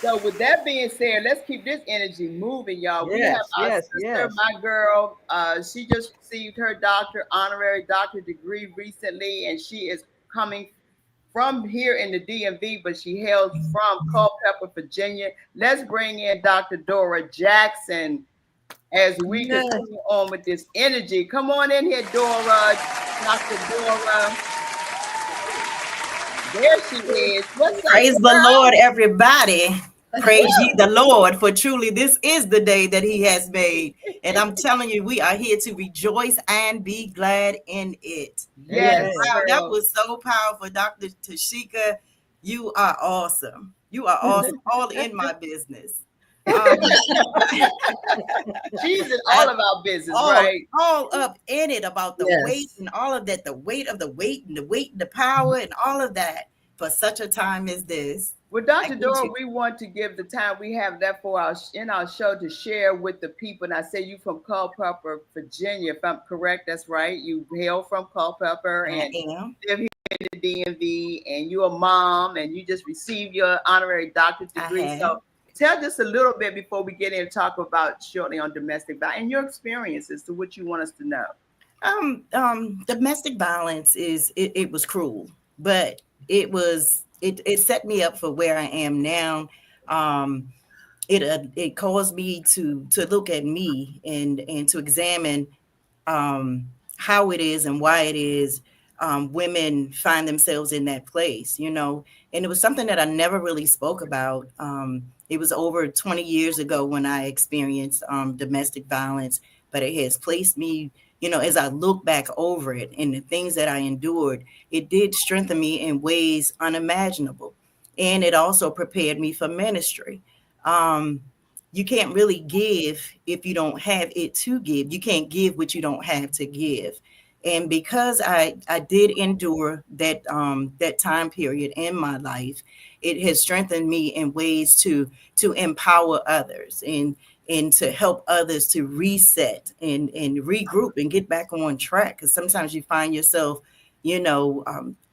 So with that being said, let's keep this energy moving, y'all. We have Yes, our yes, sister, yes. my girl. She just received her honorary doctor degree recently, and she is coming from here in the DMV, but she hails from Culpeper, Virginia. Let's bring in Dr. Dora Jackson as we Yes. continue on with this energy. Come on in here, Dora. Dr. Dora. There she is. What's up, Praise the girl? Lord, everybody. Praise ye the Lord, for truly this is the day that he has made. And I'm telling you, we are here to rejoice and be glad in it. Yes, Amen. Wow, that girl. was so powerful, Dr. Tashika. You are awesome. You are awesome. All in my business. Um, She's in all I, of our business, all right? all up in it about the weight Yes. and all of that, the weight of the weight and the weight and the power and all of that for such a time as this. Well, I Dr. get Dora, you. we want to give the time we have left for our in our show to share with the people. And I say you from Culpeper, Virginia, if I'm correct. That's right. You hail from Culpeper I and am. live here in the DMV, and you're a mom, and you just received your honorary doctorate I degree. have. So tell just a little bit before we get in and talk about shortly on domestic violence and your experiences to what you want us to know. Domestic violence it was cruel, but it set me up for where I am now. Um, it caused me to look at me and to examine how it is and why it is women find themselves in that place, you know. And it was something that I never really spoke about. It was over 20 years ago when I experienced domestic violence, but it has placed me, you know, as I look back over it and the things that I endured, it did strengthen me in ways unimaginable. And it also prepared me for ministry. Um, you can't really give if you don't have it to give. You can't give what you don't have to give. And because I did endure that time period in my life, it has strengthened me in ways to empower others and to help others to reset and regroup and get back on track. Because sometimes you find yourself, you know,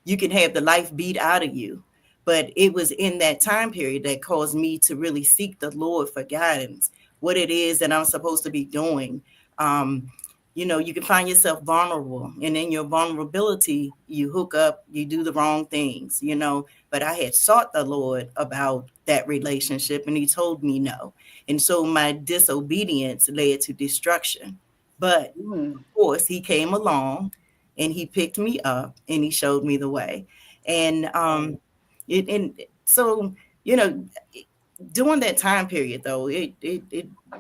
you can have the life beat out of you, but it was in that time period that caused me to really seek the Lord for guidance, what it is that I'm supposed to be doing. Um, you know, you can find yourself vulnerable, and in your vulnerability, you hook up, you do the wrong things, you know. But I had sought the Lord about that relationship, and he told me no. And so my disobedience led to destruction. But Mm. of course, he came along and he picked me up and he showed me the way. And and so, you know, during that time period though, it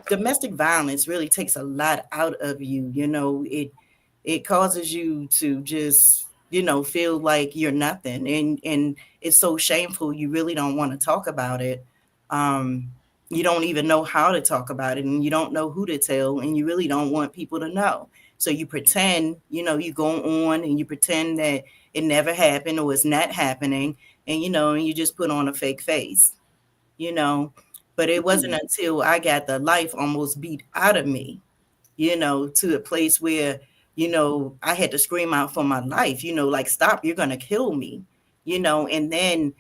domestic violence really takes a lot out of you. You know, it causes you to just, you know, feel like you're nothing, and it's so shameful you really don't want to talk about it. um you don't even know how to talk about it, and you don't know who to tell, and you really don't want people to know. So you pretend, you know, you go on and you pretend that it never happened or it's not happening, and you know, and you just put on a fake face, you know. But it wasn't until I got the life almost beat out of me, you know, to a place where, you know, I had to scream out for my life, you know, like, stop, you're going to kill me, you know. And then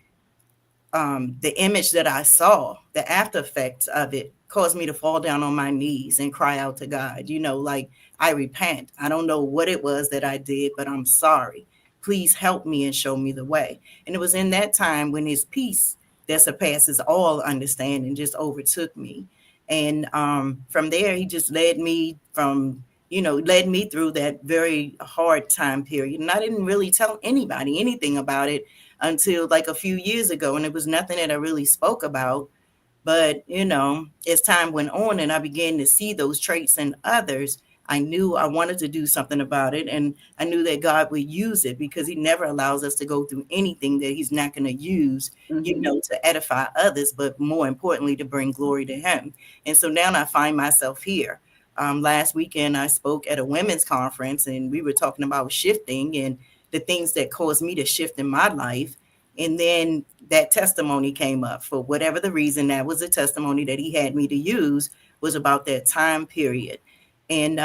the image that I saw, the after effects of it, caused me to fall down on my knees and cry out to God, you know, like, I repent. I don't know what it was that I did, but I'm sorry. Please help me and show me the way. And it was in that time when his peace that surpasses all understanding just overtook me. And from there, he just led me from, you know, led me through that very hard time period. And I didn't really tell anybody anything about it until like a few years ago. And it was nothing that I really spoke about. But, you know, as time went on and I began to see those traits in others, I knew I wanted to do something about it. And I knew that God would use it, because he never allows us to go through anything that he's not going to use, you know, to edify others, but more importantly, to bring glory to him. And so now I find myself here. Last weekend, I spoke at a women's conference, and we were talking about shifting and the things that caused me to shift in my life. And then that testimony came up. For whatever the reason, that was a testimony that he had me to use, was about that time period. And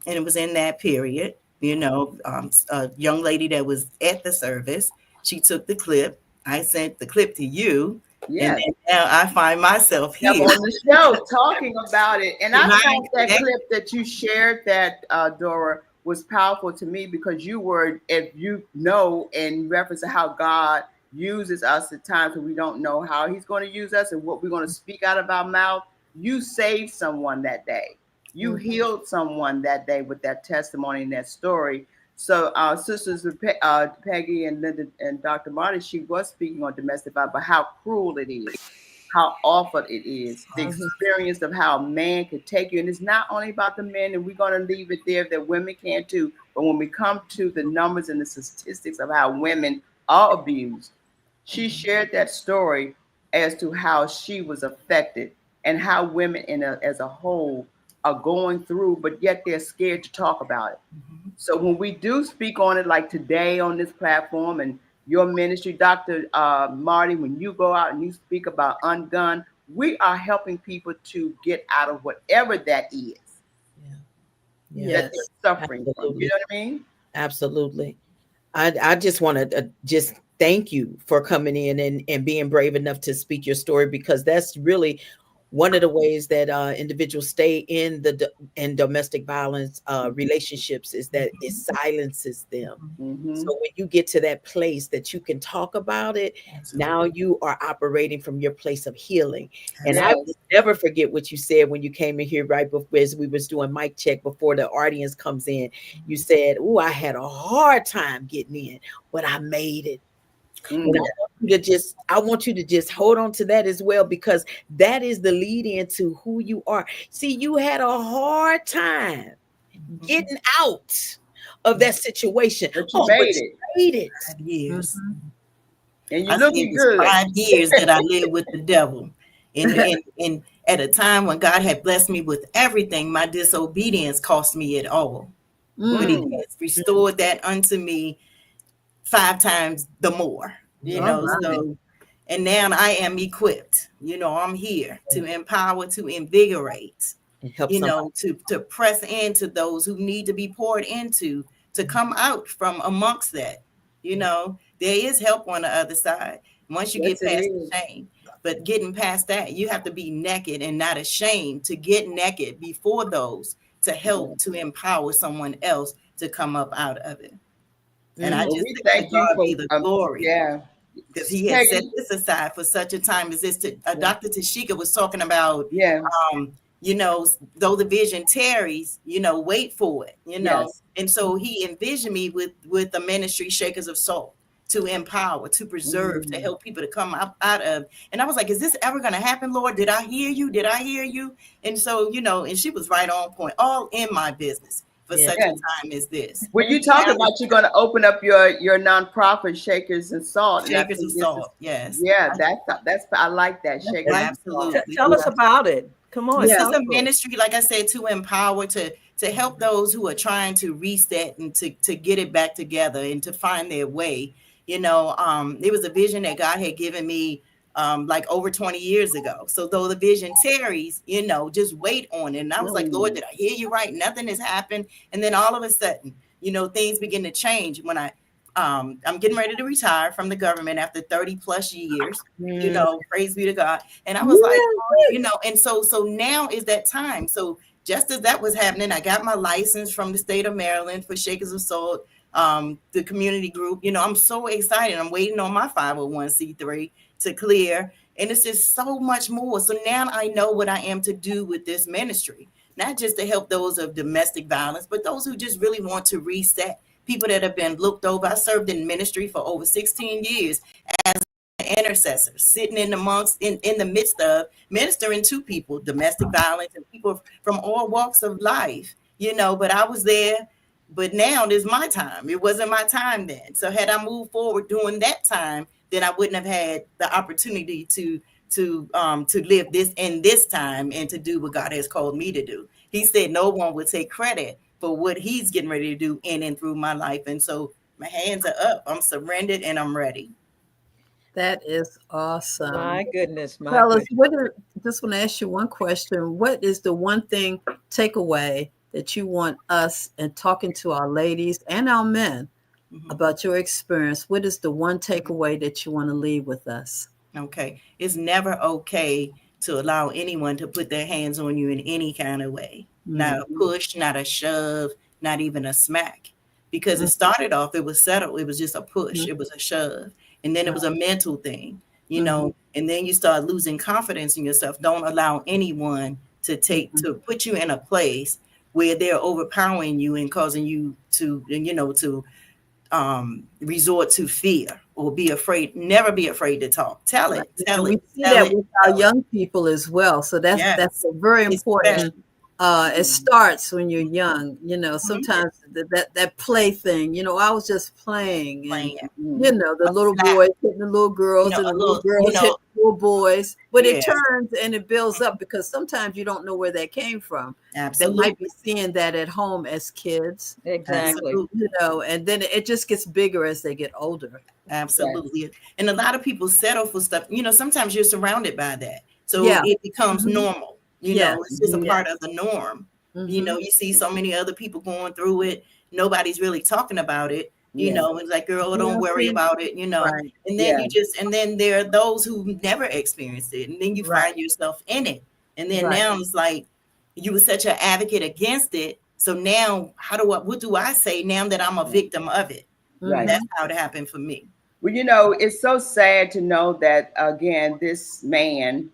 it was in that period, you know, a young lady that was at the service, she took the clip. I sent the clip to you, Yes. And now I find myself I'm here. on the show talking about it. And I Divine thought that connection. clip that you shared, that Dora, was powerful to me, because you were, if you know, in reference to how God uses us at times when we don't know how he's going to use us and what we're going to speak out of our mouth. You saved someone that day. You healed someone that day with that testimony and that story. So sisters Peggy and Linda and Dr. Marty, she was speaking on domestic violence, but how cruel it is, how awful it is, the experience of how a man could take you. And it's not only about the men, and we're going to leave it there that women can too. But when we come to the numbers and the statistics of how women are abused, she shared that story as to how she was affected and how women as a whole are going through, but yet they're scared to talk about it. So when we do speak on it, like today on this platform and your ministry, Dr. Marty, when you go out and you speak about ungun, we are helping people to get out of whatever that is that Yes. they're suffering from. You Absolutely. know what I mean? Absolutely. I just want to just thank you for coming in and being brave enough to speak your story, because that's really one of the ways that individuals stay in in domestic violence relationships, is that it silences them. So when you get to that place that you can talk about it, now you are operating from your place of healing. And I will never forget what you said when you came in here right before, as we was doing mic check before the audience comes in. You said, "Oh, I had a hard time getting in, but I made it." And I want you to just hold on to that as well, because that is the lead into who you are. See, you had a hard time getting out of that situation. But you made it. Made it. 5 years. And you I said looking it was good. 5 years that I lived with the devil. And at a time when God had blessed me with everything, my disobedience cost me it all. But he has restored that unto me 5 times the more, so, and now I am equipped, I'm here to empower, to invigorate, And help somebody. to press into those who need to be poured into, to come out from amongst that. There is help on the other side once you Yes, get it past is. the shame. But getting past that, you have to be naked and not ashamed to get naked before those, to help to empower someone else to come up out of it. And I Well, just we say, to thank you God for be the glory, yeah. because he has set Peggy, this aside for such a time as this. Dr. Tashika was talking about, yeah, though the vision tarries, wait for it, yes. And so he envisioned me with the ministry Shakers of Salt, to empower, to preserve, to help people to come out of. And I was like, is this ever going to happen, Lord? Did I hear you? Did I hear you? And so, and she was right on point, all in my business for such a time as this. When you talk about you're going to open up your nonprofit, Shakers and Salt, and I Shakers think of this is, Salt, yes. yeah, that's I like that, Shakers and Salt. Absolutely. Tell us about it. Come on. This Yeah. is a ministry, like I said, to empower, to help those who are trying to reset and to get it back together and to find their way. It was a vision that God had given me like over 20 years ago. So though the vision tarries, just wait on it. And I was like, Lord, did I hear you right? Nothing has happened. And then all of a sudden, things begin to change when I'm getting ready to retire from the government after 30 plus years, praise be to God. And I was like, and so now is that time. So just as that was happening, I got my license from the state of Maryland for Shakers of Salt, the community group. I'm so excited. I'm waiting on my 501c3 to clear. And it's just so much more. So now I know what I am to do with this ministry, not just to help those of domestic violence, but those who just really want to reset. People that have been looked over. I served in ministry for over 16 years as an intercessor, sitting in the midst of ministering to people, domestic violence, and people from all walks of life, but I was there. But now it's my time. It wasn't my time then. So had I moved forward during that time, then I wouldn't have had the opportunity to live this in this time and to do what God has called me to do. He said no one would take credit for what he's getting ready to do in and through my life. And so my hands are up. I'm surrendered and I'm ready. That is awesome. My goodness, my Fellas, goodness. just want to ask you one question. What is the one thing takeaway that you want us, and talking to our ladies and our men about your experience? What is the one takeaway that you want to leave with us? Okay. It's never okay to allow anyone to put their hands on you in any kind of way. Not a push, not a shove, not even a smack. Because it started off, it was settled, it was just a push, it was a shove. And then it was a mental thing, and then you start losing confidence in yourself. Don't allow anyone to put you in a place where they're overpowering you and causing you to resort to fear or be afraid. Never be afraid to talk. Tell it. Tell We it. see Tell that it. with our young people as well. So that's a very important. It starts when you're young. Sometimes that play thing. I was just playing, and the little boys hitting the little girls, and the little girls hitting the little boys. But it turns and it builds up, because sometimes you don't know where that came from. Absolutely. They might be seeing that at home as kids. Exactly. And then it just gets bigger as they get older. Absolutely. Yes. And a lot of people settle for stuff. Sometimes you're surrounded by that. So it becomes normal. It's just a part of the norm. You see so many other people going through it. Nobody's really talking about it. It's like, girl, don't worry about it, Right. And then and then there are those who never experienced it. And then you find yourself in it. And then now it's like, you were such an advocate against it. So now what do I say now that I'm a victim of it? Right. That's how it happened for me. Well, it's so sad to know that, again, this man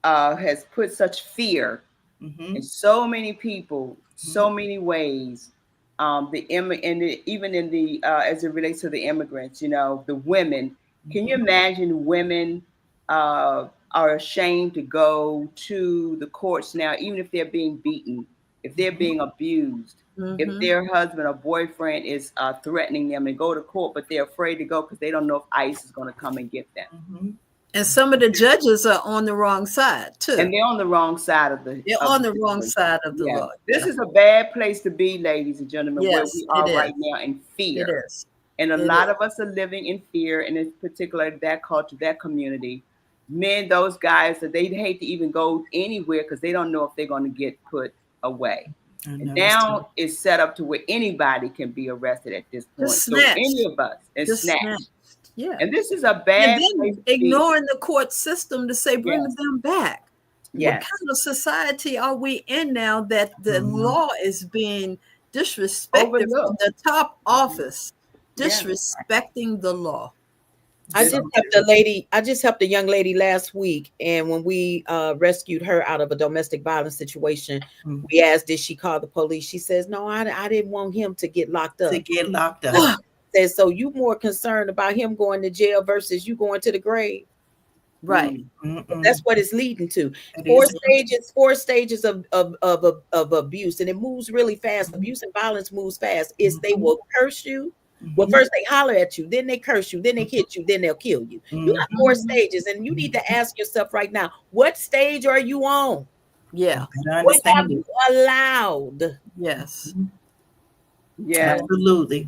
has put such fear in so many people, so many ways. Even in the as it relates to the immigrants, the women. Can you imagine women are ashamed to go to the courts now, even if they're being beaten, if they're being abused, if their husband or boyfriend is threatening them, and go to court, but they're afraid to go because they don't know if ICE is going to come and get them. And some of the judges are on the wrong side too. And they're on the wrong side of the. They're on the wrong side of the law. This is a bad place to be, ladies and gentlemen, where we are right now in fear. It is. And a lot of us are living in fear, and in particular that culture, that community. Men, those guys, that they hate to even go anywhere because they don't know if they're going to get put away. And now it's set up to where anybody can be arrested at this point. So any of us is snatched. Yeah. And this is a bad place to ignoring the court system to say bring them back. Yes. What kind of society are we in now that the law is being disrespected from the top office? Disrespecting the law. I just helped a young lady last week, and when we rescued her out of a domestic violence situation, we asked, did she call the police? She says, no, I didn't want him to get locked up. Says, so you more concerned about him going to jail versus you going to the grave? Right. That's what it's leading to. Four stages of abuse, and it moves really fast. Abuse and violence moves fast. They will curse you. Well, first they holler at you, then they curse you, then they hit you, then they'll kill you. You got 4 stages, and you need to ask yourself right now, what stage are you on? Yeah. What have you allowed? Yes. Yeah. Absolutely.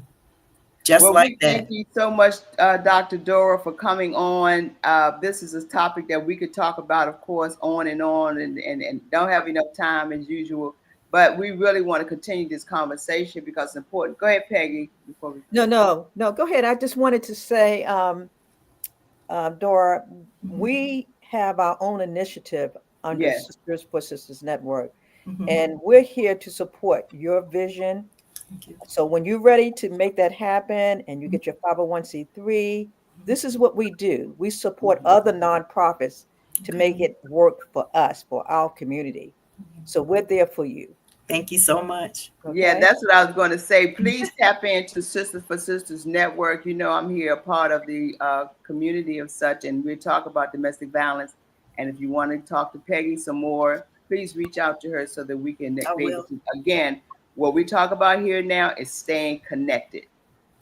Just like that. Thank you so much, Dr. Dora, for coming on. This is a topic that we could talk about, of course, on and don't have enough time as usual. But we really want to continue this conversation because it's important. Go ahead, Peggy. No. Go ahead. I just wanted to say, Dora, we have our own initiative under Sisters 4Sisters Network, and we're here to support your vision. So when you're ready to make that happen and you get your 501c3, this is what we do. We support other nonprofits to make it work for us, for our community. So we're there for you. Thank you so much. Okay. Yeah, that's what I was going to say. Please tap into Sisters 4Sisters Network. I'm here, a part of the community of such, and we talk about domestic violence. And if you want to talk to Peggy some more, please reach out to her so that we can again, what we talk about here now is staying connected.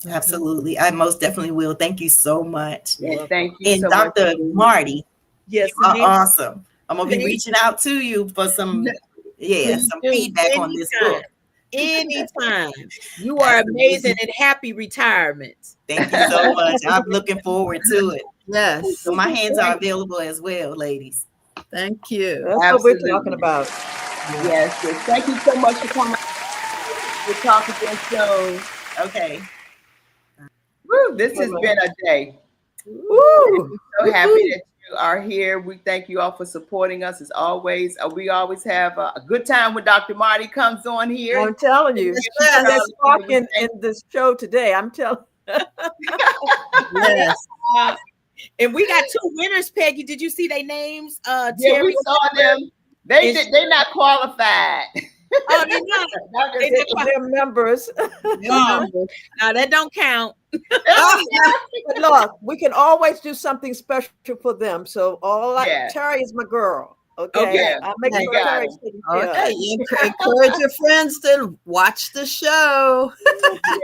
Absolutely. I most definitely will. Thank you so much. Yeah, thank you. And so Dr. Marty, yes, you are awesome. I'm going to be reaching out to you for some feedback on this book. Anytime. You are amazing and happy retirement. Thank you so much. I'm looking forward to it. Yes. So my hands are available as well, ladies. Thank you. That's what we're talking about. Yes. Thank you so much for coming. We'll talk again soon. Okay. Woo, this has been a day. Woo. So happy that are here. We thank you all for supporting us as always. We always have a good time when Dr. Marty comes on here. I'm telling you, Yes. that's talking in this show today. I'm telling. Yes. And we got 2 winners, Peggy. Did you see their names? Yeah, Terry. we saw them. They're not qualified. Oh, they're not. They not They're members. No, that don't count. But look, we can always do something special for them. So Yeah. Terry is my girl. Okay. Okay. I'll make You sure got Terry's it. taken care of. Okay. You encourage your friends to watch the show.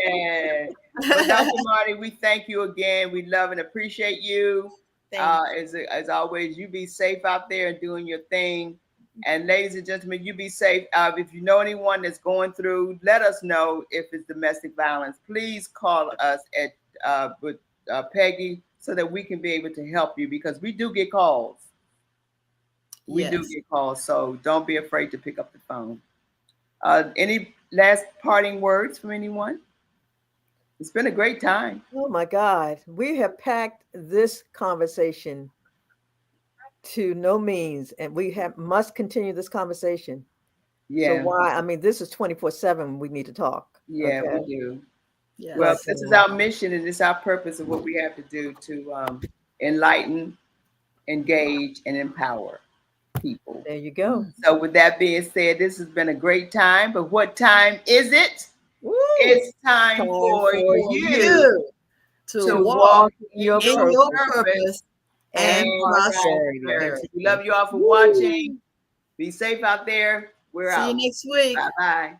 Yeah. But Dr. Marty, we thank you again. We love and appreciate you. As always, you be safe out there and doing your thing. And ladies and gentlemen, you be safe. If you know anyone that's going through, let us know if it's domestic violence. Please call us with Peggy so that we can be able to help you, because we do get calls. We do get calls, so don't be afraid to pick up the phone. Any last parting words from anyone? It's been a great time. Oh my God. We have packed this conversation to no means, and we must continue this conversation. Yeah. So why? I mean, this is 24/7. We need to talk. Yeah, okay? we do. Yes. Well, this is our mission, and it's our purpose of what we have to do to enlighten, engage, and empower people. There you go. So with that being said, this has been a great time. But what time is it? Woo! It's time for you to walk in your in your purpose and prosperity. We love you all for watching. Be safe out there. We're out. See you next week. Bye-bye.